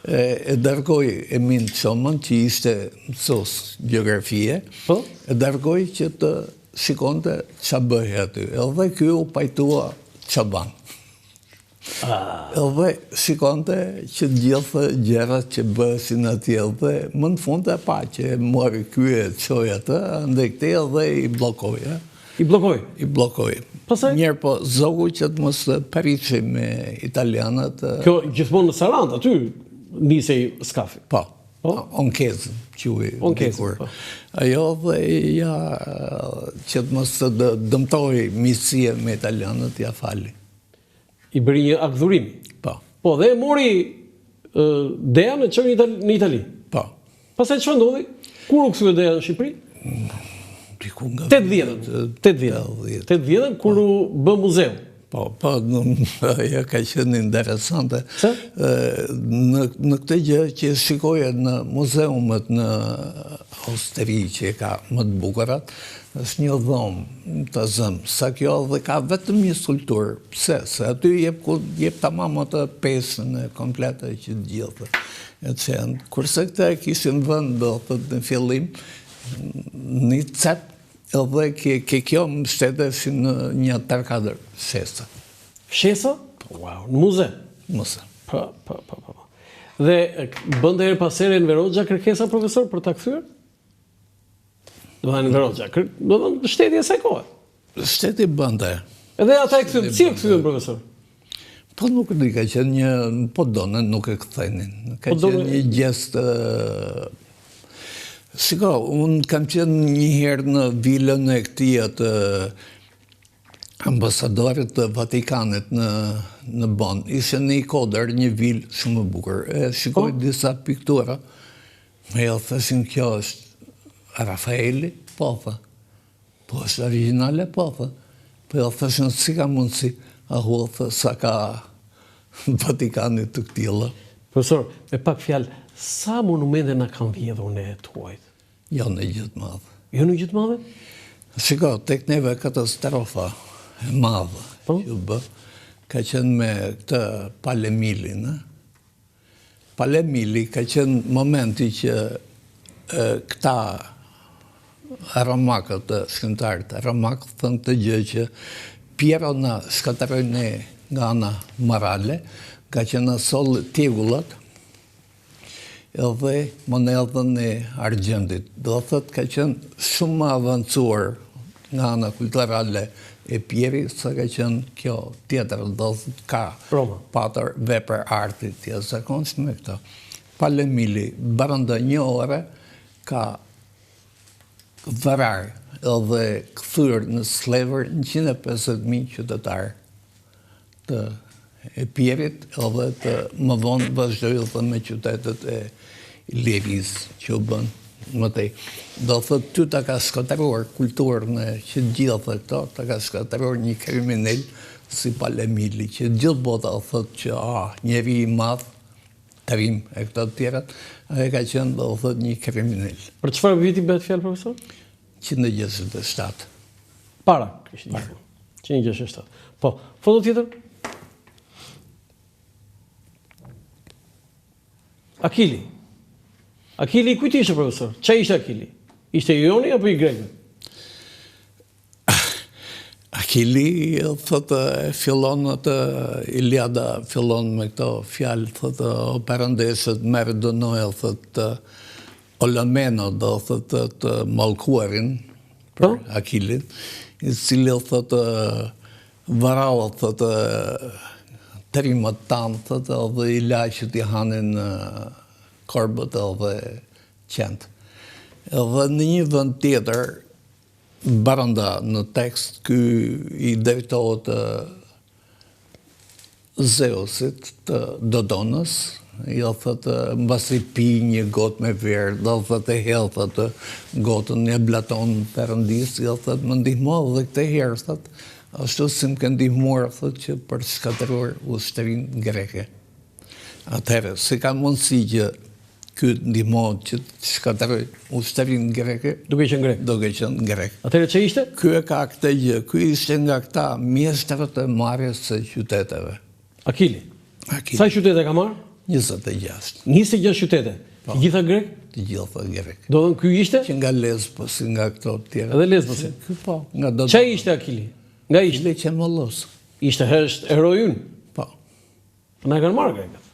E dërgoj Emin Çomën, që ishte mësues gjeografie, e dërgoj që të shikonte që bëhe aty. Edhe kjo u pajtua që banë. Edhe shikonte që gjithë gjërat që bëhesin aty edhe më në fund e pa që mori kjo e qoj atë, ndë këte edhe i blokoj. I blokoj? I blokoj. Njerë po zogu që të mos periqi me italianët. Kjo gjithmonë në Sarand, aty nisej skafi? Po. Onkezën, quaj dikur. Ajo dhe ja që të mos të dëmtoj misie me italianët, ja fali. I bëri një akdhurimi? Po. Po, dhe e mori Dejan e çoi në Itali. Po. Pastaj çfarë ndodhi? Kur u kthye Deja në Shqipëri? Diku nga 80-ën kur u bë muzeu. Po, ajo ka qenë interesante. Se? Në këtë gjë që shikoje në muzeumet në Austri që ka më të bukurat, është një dhomë të zëmë, sa kjo dhe ka vetëm një skulpturë. Pse? Se aty jep tamam atë pesën e komplete që të gjithë e qenë. Kurse këta kishin vënd, do thot në fillim, një cep, edhe ke kjo më shteteshin në një 3-4 fshesa. Fshesa? Wow, në muze. Muze. Po. Dhe bënde herë pas here në Verogja kërkesa, profesor, për ta kthyer? Do në Verogja, do në shteti e saj kohë. Shteti bënde. Edhe ata e kthyen, si e kthyen, profesor? Po nuk di, ka qenë një, po donen, nuk e kthenin. Ka qenë një gjest. Shiko, unë kam qenë një herë në vilën e këtij atë ambasadorit të Vatikanit në Bonn. Ishte në Kodër, një vilë shumë e bukur. Shikoj disa piktura, me jo thësin kjo është Rafaeli, po thë. Po është originale, po thë. Po jo thësin si ka mundësi, ahu thë sa ka Vatikanit të këtilla. Profesor, me pak fjalë, sa monumente na kanë vjedhur ne tuajt? Jo në gjithë madhe. Jo në gjithë madhe? Shiko, tek neve katastrofa e madhe që bë, ka qenë me këtë Palemilin. Palemili ka qenë momenti që këta aromakët, shkrimtarët aromakët, thënë të gjë që Piero na shkatërojnë nga ana morale, ka qenë sol tegullat, edhe monedhën e argjendit. Do thëtë ka qenë shumë më avancuar nga ana kulturale e Pieri, sa ka qenë kjo tjetër, do thëtë ka patër vepër arti tjetër zakonshme me këto. Palemili, baranda një ore, ka vërar edhe këthyr në Slever 150.000 qytetarë të e Pierit, edhe të më vonë vazhdojë dhe me qytetet e Liris që u bënë më tej. Do thëtë ty ta ka shkatëruar kulturën e që gjithë këto, ta ka shkatëruar një kriminal si Palemili, që gjithë bota thëtë që njeri i madh, Trim e këto të tjerat, e ka qenë do thëtë një kriminal. Për çfarë viti bëhet fjalë, profesor? 167. Para, 167. Po, foto tjetër? Akili. Akili kujt ishte, profesor? Çfarë ishte Akili? Ishte i Joni apo i Grekëve? Akili, thotë, fillon atë Iliada, fillon me këto fjalë, thotë, o perëndeset merë dënoja, thotë, Olameno, do thotë, të mallkuarin për Akilin, i cili, thotë, varau, thotë, trimët tanë, thotë, dhe i laqët i hanin korbët edhe qendë. Edhe në një vend tjetër, baranda në tekst, ky i drejtohet Zeusit të Dodonës, jo thëtë, mbasi pi një gotë me verë, do thëtë e helë, thëtë, gotën e Platon Perëndis, jo thëtë, më ndihmo dhe këtë herë, thëtë, ashtu si më kënë ndihmuar, thëtë, që për shkatëruar ushtërinë greke. Atëherë, si ka mundësi që këtë ndihmohet që shkatëroj ushtërinë greke, duke qenë grek. Atëherë që ishte? Ky e ka këtë gjë, ky ishte nga këta mjeshtrat e marrjes së qyteteve. Akili. Sa qytete ka marrë? 26. 26 qytete. Të gjitha grek? Të gjitha grek. Do thënë ky ishte? Që nga Lesbos, nga këto të tjera. Edhe Lesbosi. Ky po, nga do. Çfarë ishte Akili? Nga ishte Qemollos. Ishte është heroi ynë. Po. Na e kanë marrë grekët.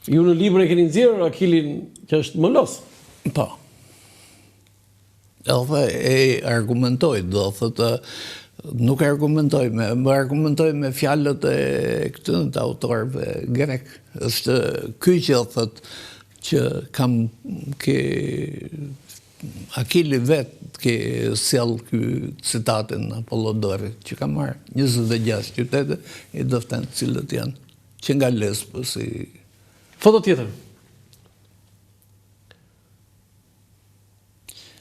Ju në libër e keni nxjerrë Akilin që është Molos. Po. Edhe e argumentoj, do thotë, nuk argumentoj me fjalët e këtyre të autorëve grek. Është ky që thotë që kam ke Akili vetë të ke sjell ky citatin Apollodorit, që ka marrë 26 qytete i dëften cilët janë, që nga Lesbos i... Foto tjetër.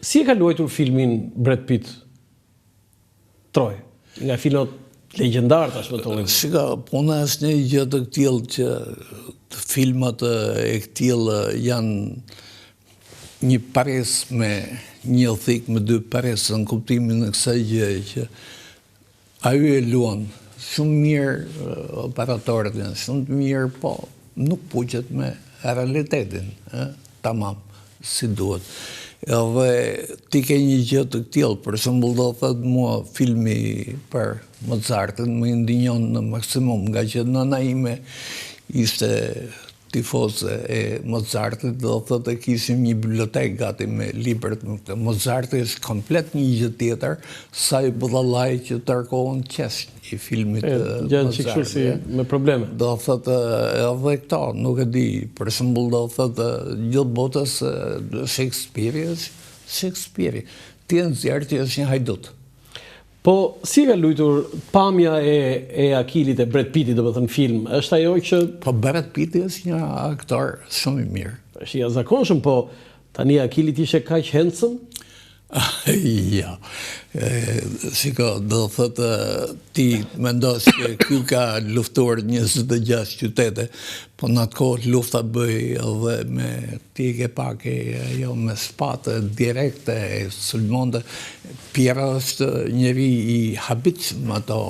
Si e ka luajtur filmin Brad Pitt? Troj, nga filmat legjendar tashmë të llojit. Shika, puna është një gjë të këtillë që filmat e këtillë janë një pares me një thik me dy paresë në kuptimin e kësaj gjë që ajo e luan shumë mirë operatorët janë, shumë të mirë, po nuk puqet me realitetin, tamam, si duhet. Edhe ti ke një gjë të këtillë, për shembull do thot mua filmi për Mozartin më ndinjon në maksimum, nga që nëna ime ishte tifoze e Mozartit, do thot e kishim një bibliotekë gati me librat më këtë. Mozarti është komplet një gjë tjetër, sa i budallaj që tërkohën qesh i filmit Gjanë që kështu si me probleme. Do thot edhe këto, nuk e di, për shembull do thot gjithë botës Shakespeare. Ti e nxjerr që është një hajdut. Po, si ka luajtur pamja e Akilit e Brad Pittit, domethënë film? Është ajo që Po Brad Pitti është një aktor shumë i mirë. është i jashtëzakonshëm, po tani Akilit ishte kaq handsome? Ja, shiko, do thëtë ti mendosh që ky ka luftuar 26 qytete, po në atë kohë lufta bëj edhe me ti ke pak jo me spatë direkte e sulmonte. Pjera është njëri i habitshëm ato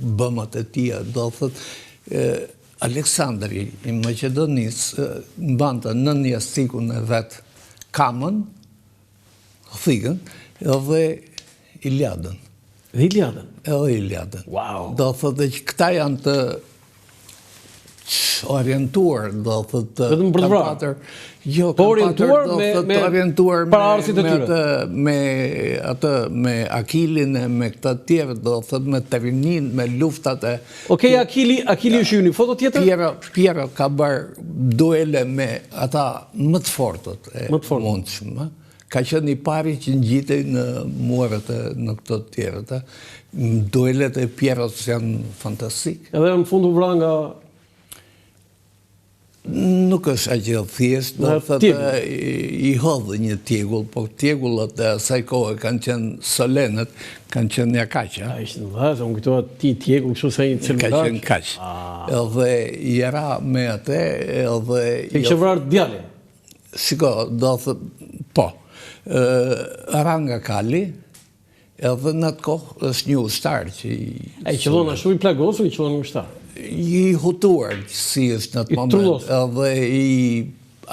bëmat e tia, do thëtë Aleksandri i Maqedonisë mbante në jastikun e vetë Kamën, thikën, edhe Iliadën. Dhe Iliadën. Edhe Iliadën. Wow. Do thotë që këta janë të orientuar, do thotë Vetëm për të vrarë. Jo, Po orientuar me orientuar paraardhësit e tyre. me Akilin e me këta tjerë, do thotë me Terinin, me luftat e Okej, Akili është një foto tjetër? Piero ka bërë duele me ata më të fortët e Më të fortët. mundshëm. Ka qenë i pari që ngjitej në muret në këto të tjerët. Duelet e Pieros janë fantastik. Edhe në fund u vra nga Nuk është aqë thjesht, do thëtë i hodhë një tjegull, po tjegullat e asaj kohë kanë qenë solenet, kanë qenë një kaqa. A ishte në vazë, unë këtoa ti tjegull kështu se një Ka celular. qenë kaq. Edhe i era me atë, edhe... E kështë vrarë djali. Shiko, do thëtë, po, Ranga Kali, edhe në atë kohë është një ushtar që i... E i qëllon ashtu i plagosur, i qëllon në ushtar. I hutuar si është në atë moment, edhe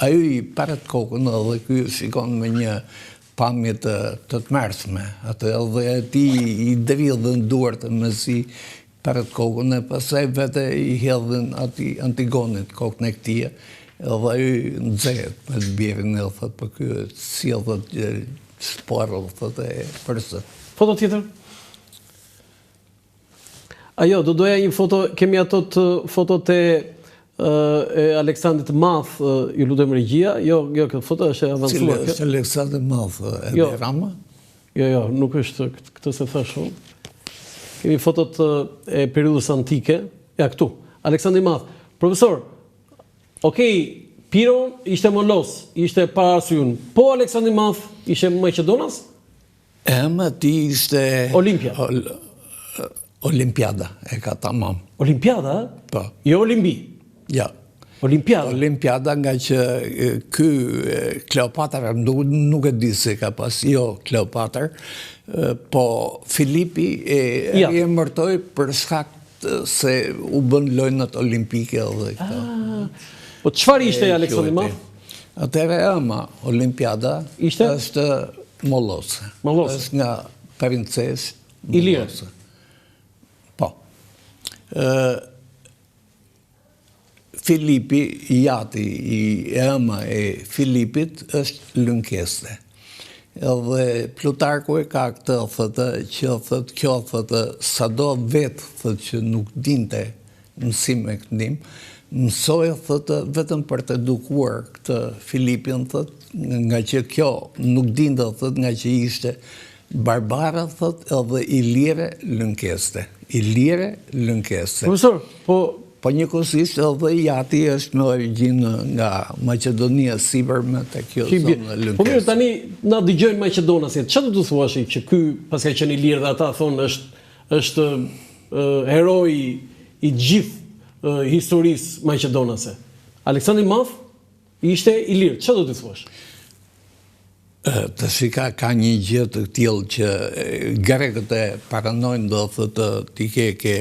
ajo i paret kokën, edhe ky shikon me një pamje të të mërshme, atë edhe ti i dridhën duart me si paret kokën, e pasaj vete i hedhin ati Antigonit kokën e këtia, edhe ajo nxehet me të birin, edhe thët, për kjo si edhe shporë, thët e përse. Foto tjetër? Ajo, do doja një foto, kemi ato të fotot e Aleksandrit Madh, ju lutem regjia. Jo, këtë foto është e avancuar. Cile është Aleksandrit Madh, edhe Rama? Jo, nuk është këtë se thash unë. Kemi fotot e periudhës antike, ja këtu, Aleksandri Madh. Profesor, okej, Piro ishte Molos, ishte para arsujun, po Aleksandri Madh ishte Maqedonas? Ti ishte... Olimpia. Olimpiada, e ka tamam. Olimpiada? Po. Jo Olimbi? Ja. Olimpiada? Olimpiada nga që ky Kleopatra, nuk e di se ka pas, jo Kleopatra, po Filipi e emërtoi për shkak se u bën lojnat olimpike edhe këto. Po çfarë ishte Aleksandri Madh? Atëre ëma Olimpiada është Mollose. Është nga princes Ilire. Po. Filipi, jati i ëma e Filipit është Lynkeste. Edhe Plutarku e ka këtë, thëtë, që thëtë, kjo thëtë, sado vetë thëtë që nuk dinte mësim e këndim, mësoj thëtë vetëm për të edukuar këtë Filipin, thëtë, nga që kjo nuk dinte thëtë nga që ishte Barbara thot edhe Ilire lënkeste. Ilire lënkeste. Profesor, Po njëkohësisht edhe Jati është në origjinë nga Maqedonia sipërme te kjo zonë lënkese. Po mirë, tani na dëgjojnë maqedonasit. Çfarë do të thuash që ky paska qenë i lirë dhe ata thonë është heroi i gjithë historisë maqedonase. Aleksandri i Madh ishte i lirë. Çfarë do të thuash? Të shika ka një gjë të tillë që grekët e paranojnë, do thotë ti ke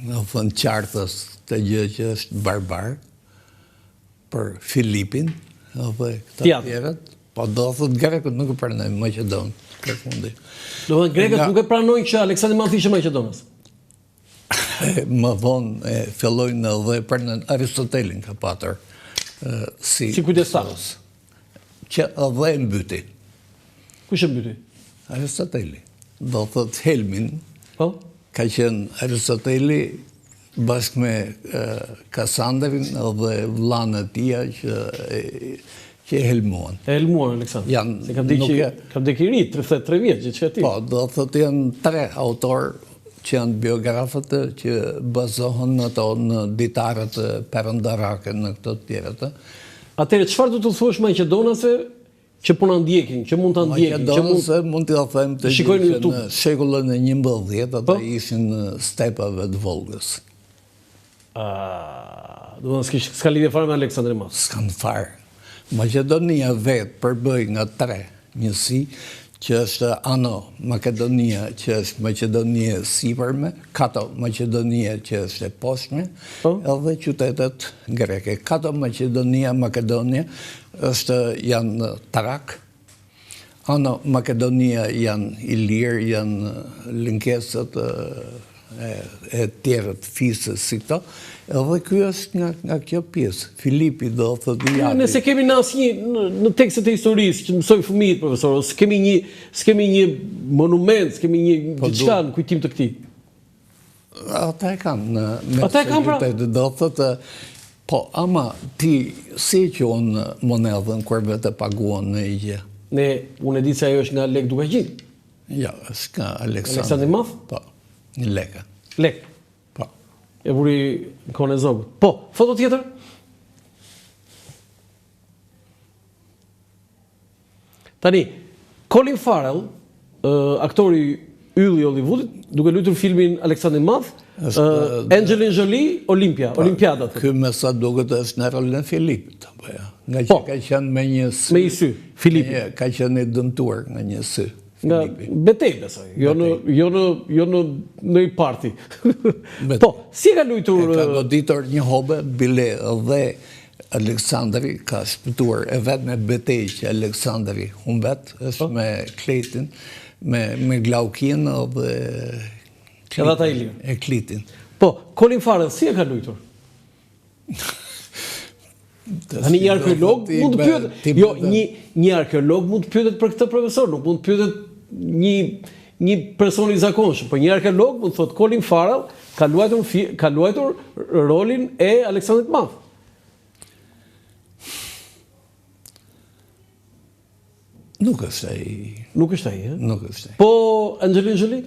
në thënë qartës të gjë që është barbar për Filipin edhe këta tjerët, po do thotë grekët nuk e pranojnë Maqedon këtë fundi. Do thënë grekët nuk e pranojnë që Aleksandri i Madh ishte Maqedonas. Më vonë fillojnë edhe pranojnë Aristotelin ka patër si kujdestar. Që edhe e mbyti. Kush e mbyti? Aristoteli. Do thotë Helmin. Po? Ka qenë Aristoteli bashkë me Kasandrin edhe vllanë e tij që e helmuan. E helmuan Aleksandr. Se kam dekë i ri, 33 vjeç, që ti. Po, do thotë janë 3 autor që janë biografët që bazohen në ditarët perëndarake në këto të tjerët. Atëherë çfarë do të thuash maqedonasve që po na ndjekin, që mund ta ndjekin, që mund t'ia them të shikojnë në YouTube. Në shekullin e 11 ata ishin në stepave të Volgës. Do të thonë s'ka lidhje fare me Aleksandrin e Madh. S'kan fare. Maqedonia vetë përbëj nga 3 njësi, që është Ano Makedonia, që është Maqedonia e sipërme, Kato Maqedonia që është e poshtme, edhe qytetet greke. Kato Maqedonia, Makedonia janë Tarak, Ano Makedonia janë Ilir, janë lënkesët e tjerët fisës si këto, edhe ky është nga kjo pjesë. Filipi do thotë Jati. Nëse kemi në asnjë në tekstet e historisë që mësoj fëmijët, profesor, s'kemi një monument, s'kemi një diçka në kujtim të këtij. Ata e kanë në Ata e kanë pra. Do thotë po, ama ti si që unë monedhën kur vetë paguan në i gjë? Unë e di se ajo është nga lek duke gjin. Ja, është nga Aleksandri i Madh? Po, një leka. Lek. Po. E vuri në kohën e zogut. Po, foto tjetër? Tani, Colin Farrell, aktori ylli i Hollywoodit, duke luajtur filmin Aleksandri i Madh, Angelina Jolie, Olimpiada. Ky me sa duket është në rolin e Filipit, apo ja. Nga që ka qenë me një sy. Me një sy, Filipi. Ka qenë i dëmtuar nga një sy. Nga betej, besoj, jo në i parti. Po, si ka luajtur? Ka goditur një hobe, bile dhe Aleksandri ka shpëtuar e vetë me betej që Aleksandri humbet, është me Kletin, me Glaukin dhe Klitin. Po, Colin Farrell, si e ka luajtur? Tani një arkeolog mund të pyetet, jo, një arkeolog mund të pyetet për këtë profesor, nuk mund të pyetet një person i zakonshëm, por një arkeolog mund të thotë Colin Farrell ka luajtur rolin e Aleksandrit të Madh. Nuk është ai. Nuk është ai, ëh? Nuk është ai. Po Angelina Jolie?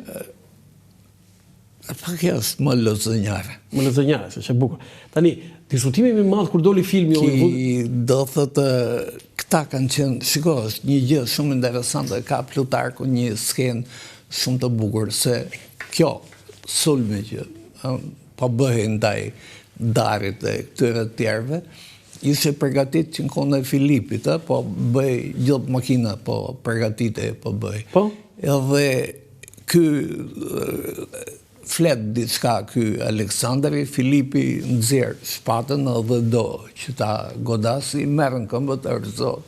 Pak është më lozënjare. Më lozënjare, është e bukur. Tani, diskutimi më i madh kur doli filmi do thotë këta kanë qenë, shiko, është një gjë shumë interesante, ka Plutarku një skenë shumë të bukur se kjo sulmi që po bëhej ndaj Darit e këtyre të tjerëve, ishte përgatit që në kohën e Filipit, po bëj gjithë makina, po përgatite po bëj. Po? Edhe ky flet diçka ky Aleksandri, Filipi nxjerr shpatën edhe do që ta godasi, merrën këmbët e rrezot.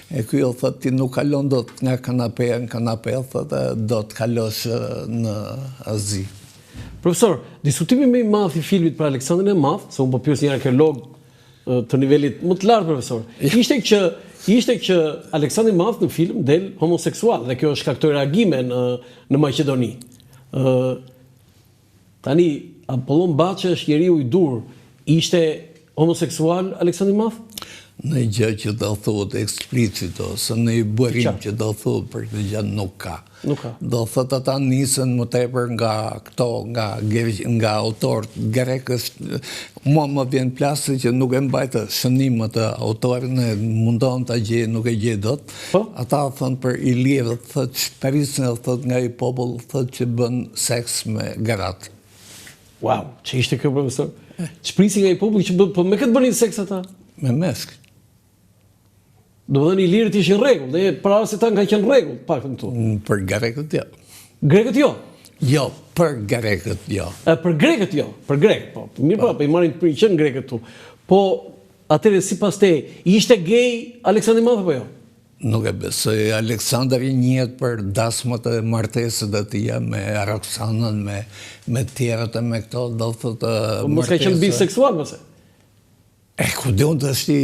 E ky u thotë ti nuk kalon dot nga kanapeja në kanape, thotë do të kalosh në Azi. Profesor, diskutimi më i madh i filmit për Aleksandrin e Madh, se unë po pyes një arkeolog të nivelit më të lartë, profesor, ishte që Aleksandri i Madh në film del homoseksual dhe kjo shkaktoi reagime në Maqedoni. Tani, Apollon Baçi është njeriu i dur. Ishte homoseksual Aleksandri i Madh? në gjë që do thuhet eksplicit ose në i bërim që do thuhet për këtë gjë nuk ka. Nuk ka. Do thot ata nisen më tepër nga këto, nga autorët grekës. Mua më vjen plasë që nuk e mbajtë shënimet të autorin, e mundon ta gjej, nuk e gjej dot. Ata thon për Ilirët, thot Parisën, thot nga i popull, thot që bën seks me gratë. Wow, që ishte kjo profesor? Çprisi nga i populli që bën, po me këtë bënin seks ata? Me meshk. Do të thënë Ilirët ishin rregull, dhe para se ta kanë qenë rregull, paktën këtu. Për grekët jo. Grekët jo. Jo, për grekët jo. Për grekët jo, për grekët, po. Mirë po, i marrin për i qenë grekët tu. Po, atëre sipas te, ishte gay Aleksandri i Madh apo jo? Nuk e besoj. Aleksandri njihet për dasmat e martesët e tija me Roxanën, me tjerët e me këto, do thotë martesë. Mos ka qenë biseksual mëse? Ku dhe unë të është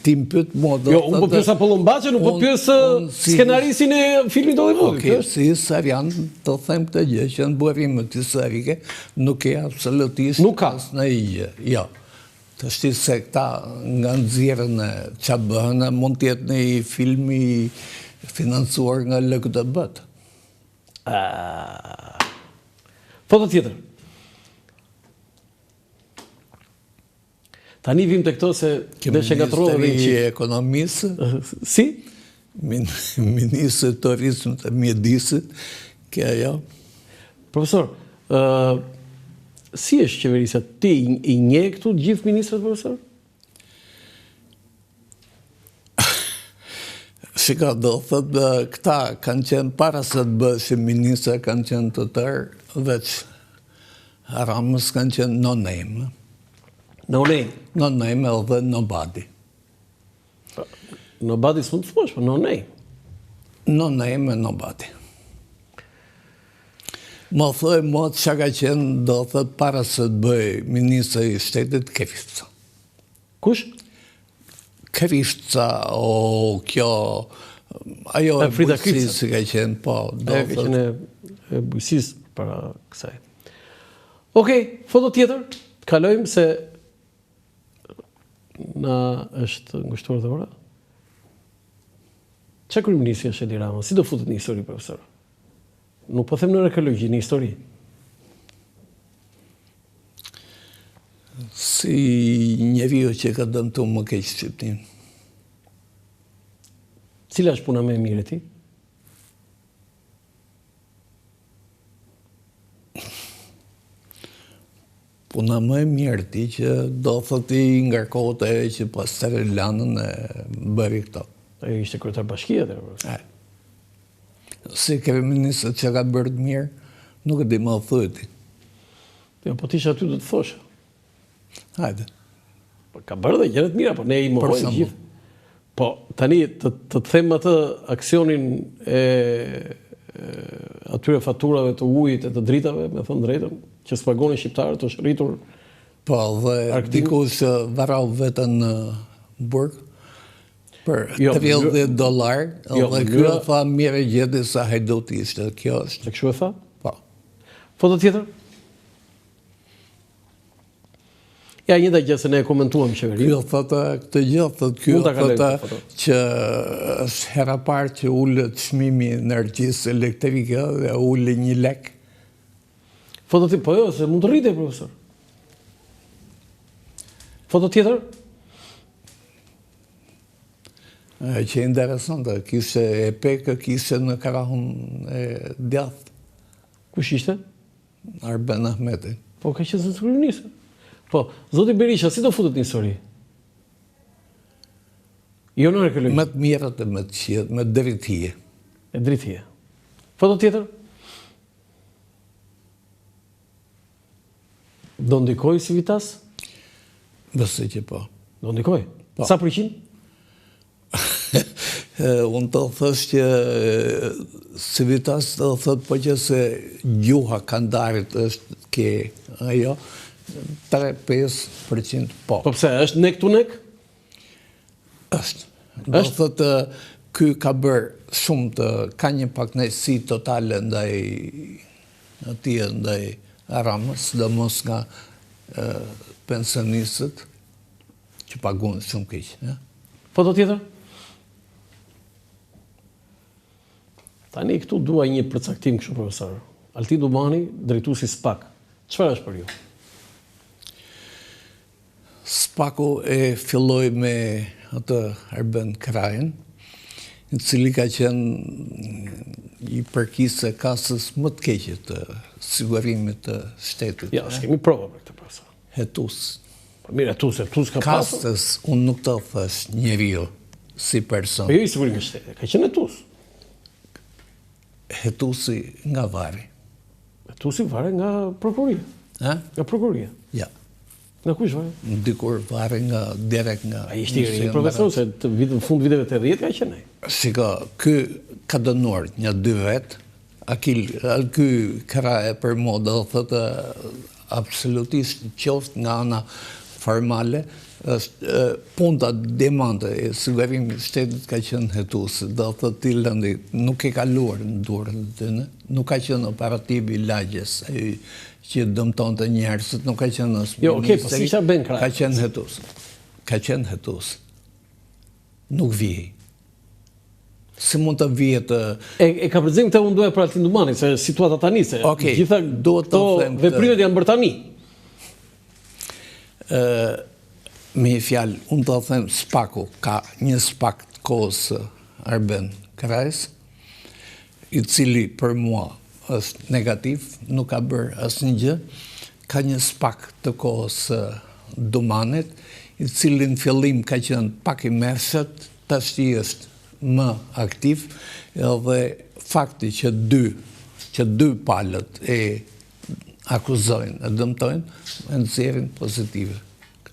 ti më pytë mua. Jo, unë po pyes Apollon Baçën, unë po pyes skenarisin e filmit Hollywood. Okej, si Sarian, të them këtë gjë, që në buarimet historike nuk e absolutisht nuk ka në i gjë. Jo. Të është se këta nga nxjerrën e qa bëhën, mund tjetë në i filmi financuar nga LKDB. Foto tjetër. Tani vim të këto se deshe nga trove dhe Ministeri i Ekonomisë. Si? Ministri i Turizmit dhe Mjedisit. Kjo jo. Profesor, si është qeverisja? Ti i nje këtu gjithë ministrat, profesor? Shika, do thëtë, këta kanë qenë para se të bëshin ministra, kanë qenë të tërë, veç Ramës kanë qenë no name. No name? No name edhe nobody. Nobody s'mund të thuash, po no name. No name e nobody. Më thoi, mua të që ka qenë, do thëtë, para se të bëj ministra i shtetit, Krishca. Kush? Krishca, o kjo, ajo e bujësis si ka qenë, po. Ka qenë e bujësis para kësaj. Okej, foto tjetër, kalojmë se na është ngushtuar dhe ora. Qa kryeministri është Edi Rama? Si do futet një histori, profesor? Nuk po them në arkeologji, një histori. Si njeriu që ka dëmtu më keq Shqiptin. Cila është puna më e mirë e ti? Puna më e mirë ti që do thëti ngarkohet e që pas të lanën e bëri këto. E ishte kryetar bashkia dhe. Si kryeministët që ka bërë të mirë, nuk e di më thujti. Jo, po tisha aty do të thosha. Hajde. Ka bërë dhe gjërat mira, po ne i mohojmë gjithë. Po, tani, të them atë aksionin e atyre faturave të ujit e të dritave, me thënë drejtën, që s'pagonin shqiptarët, është rritur. Po, dhe dikush varau vetën në burg për $30, dhe kjo tha mire gjeti sa hajdut ishte. Kjo është. E kështu e tha? Po. Foto tjetër? Ja, një dhe gjë se ne e komentuam qeveri. Kjo thëta këtë gjë, kjo thëta që është hera parë që ullët çmimi energjisë elektrike dhe ullë 1 lek. Foto tjetër, po jo, se mund të rrite, profesor. Foto tjetër? Që e interesante, kishte e pekë, kishte në krahun e djathë. Kush ishte? Arben Ahmeti. Po, ka qenë zëtë kryeministër. Po, zoti Berisha, si do futet një histori? Jo në arkeologji. Me të mirët e me të qiet, me drithije. E drithije. Foto tjetër? Do ndikoj Civitas? Besoj që po. Do ndikoj? Po. Sa përqind? Unë të thësh që Civitas të thët po që se gjuha kandarit është ke ajo, 3-5% po. Po pse, është nek të nek? është. Do thëtë, ky ka bërë shumë të, ka një paknejsi totale ndaj atje, ndaj Ramës, dhe mos nga pensionistët, që pagunë shumë keq. Foto tjetër? Tani këtu dua një përcaktim kështu profesor. Altin Dumani, drejtuesi SPAK. Çfarë është për ju? SPAK-u e filloi me atë Arben Krajin, i cili ka qenë i përkisë e kasës më të keqe të sigurimit të shtetit. Ja, s'kemi prova për këtë profesor. Hetus. Mirë, hetus ka pasur. Kastës, unë nuk të thash njeriu si person. Po jo i sigurimi i shtetit, ka qenë hetus. Hetusi nga Vari. Hetusi vare nga prokuroria. Nga prokuroria. Ja. Nga kush vare? Dikur vare direkt nga... Ai ishte i profesor, se në fund viteve të 10 ka qenë ai. Shiko, ky ka dënuar një 2 vet, ky kraje për mua do thotë absolutisht qoftë nga ana formale, është punta demante e sigurimit shtetit ka qenë hetuese, do thotë ti lëndi nuk e kaluar në dorën e tyre, nuk ka qenë operativi i lagjes, ai që dëmtonte njerëzit, nuk ka qenë as Jo, okay, po si çfarë bën kraj? Ka qenë hetuese. Ka qenë hetuese. Nuk vijej. Si mund të vijet... E ka përzim këtë unë duhe për Altin Dumani, se situata tani, se gjitha këto veprimet janë bërë tani. Me fjalë, unë të them SPAK-u, ka një SPAK të kohës Arben Krajs, i cili për mua është negativ, nuk ka bërë asnjë gjë, ka një SPAK të kohës Dumanit, i cili në fillim ka qenë pak i mesët, tash është më aktiv, edhe fakti që dy palët e akuzojnë, e dëmtojnë, e nxjerrin pozitive.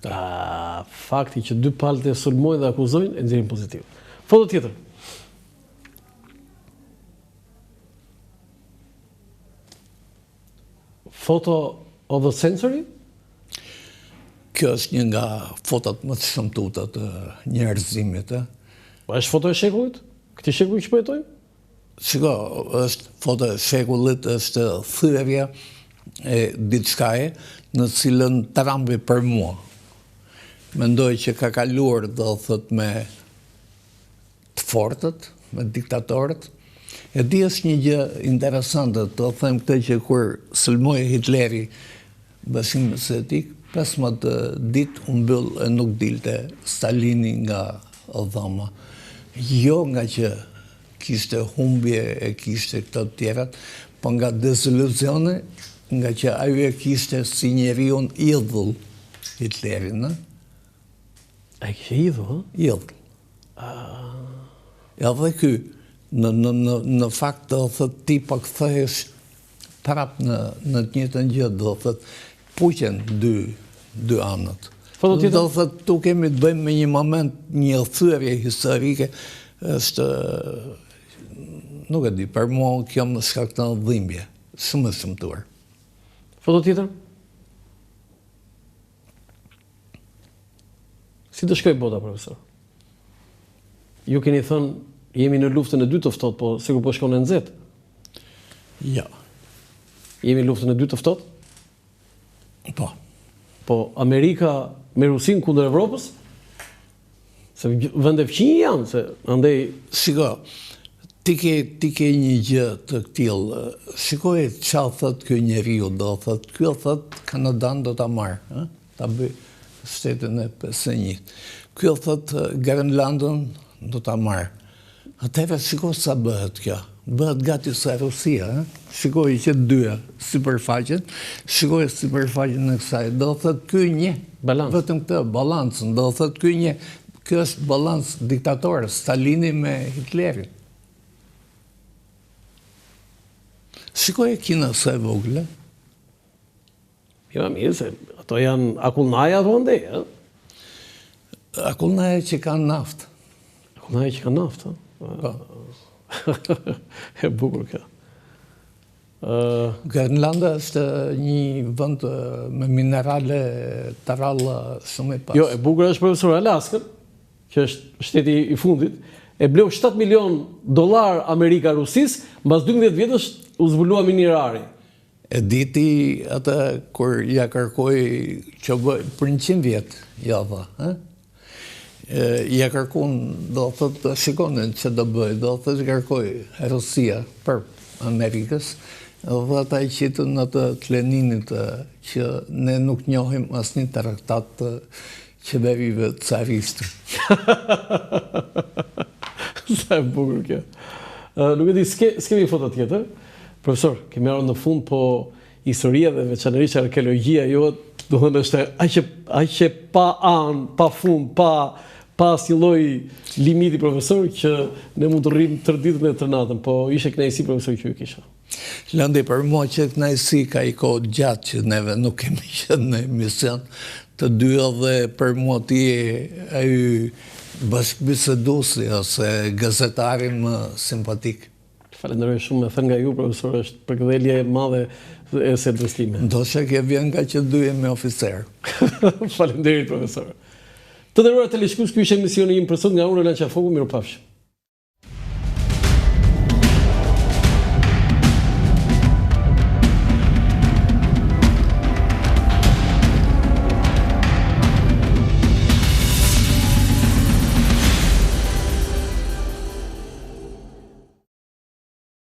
Fakti që dy palët e sulmojnë dhe akuzojnë, e nxjerrin pozitive. Foto tjetër. Photo of the century? Kjo është një nga fotot më të shëmtuta të njerëzimit. Po është foto e shekullit? Këti shekullit që po jetojmë? Shiko, është foto e shekullit, është thyrja e diçkaje në cilën Trumpi për mua. Mendoj që ka kaluar, do thot, me të fortët, me diktatorët. E di është një gjë interesante, të them këtë që kur sulmoi Hitleri Bashkimin Sovjetik, 15 ditë u mbyll e nuk dilte Stalini nga dhoma. Jo nga që kishte humbje e kishte këto të tjerat, po nga deziluzione, nga që ajo e kishte si njeriu idhull Hitlerin, në? A e kishte idhull, Idhull. Edhe ky, në fakt do thot ti po kthehesh prap në të njëjtën gjë, do thot puqen dy anët. Do thot tu kemi të bëjmë me një moment, një thyrje historike, është nuk e di, për mua kjo më shkakton dhimbje, shumë e shëmtuar. Foto tjetër? Si të shkoj bota, profesor? Ju keni thënë, jemi në luftën e dytë të ftohtë, po sikur po shkon në nxehtë. Jo. Jemi në luftën e dytë të ftohtë? Po. Po Amerika me Rusin kundër Evropës? Se vende fqinjë janë, se andej... Shiko, ti ke një gjë të tillë. Shikoj çfarë thot ky njeriu, do thot, ky thot Kanadan do ta marr, ta bëj shtetin e 51. Ky thot Grenlandën do ta marr. Atëherë shiko sa bëhet kjo. Bëhet gati sa Rusia, Shikoj që dyja sipërfaqen, shikoj sipërfaqen e kësaj. Do thot ky një, vetëm këtë balancën, do thot ky një. Kjo është balans diktator, Stalini me Hitlerin. Shikoj e Kina sa e vogël. Jo, mirë, se ato janë akullnaja ato andej, Akullnaja që kanë naftë. Akullnaja që kanë naftë, E bukur kjo. Grenlanda është një vend me minerale të rralla shumë e pas. Jo, e bukur është profesor Alaska, që është shteti i fundit, e bleu $7 milion Amerika Rusis, mbas 12 vjetësh u zbulua minerari. E diti atë kur ja kërkoj që bëj për 100 vjetë, ja dha. ja kërkun, do thotë shikonin që do bëj, do thotë kërkoj Rusia për Amerikës, dhe ata i qitën në të Leninit që ne nuk njohim asnjë traktat të qeverive cariste. Sa e bukur kjo. Nuk e di, s'kemi foto tjetër. Profesor, kemi ardhur në fund, po historia dhe veçanërisht arkeologjia jote, do të thonë është aq e pa anë, pa fund, pa asnjë lloj limiti, profesor, që ne mund të rrim tërë ditën e tërë natën, po ishte kënaqësi, profesor, që ju kisha. Landi, për mua që kënaqësi, ka i kohë gjatë që neve nuk kemi qenë në emision të dy, dhe për mua ti ai bashkëbiseduesi ose gazetari më simpatik. Falenderoj shumë, e thënë nga ju, profesor, është përkëdhelje e madhe e sedrës time. Ndoshta që vjen nga që dy jemi oficer. Faleminderit, profesor. Të nderuar teleshikues, ky ishte emisioni im për sot nga unë Roland Qafoku, mirupafshim.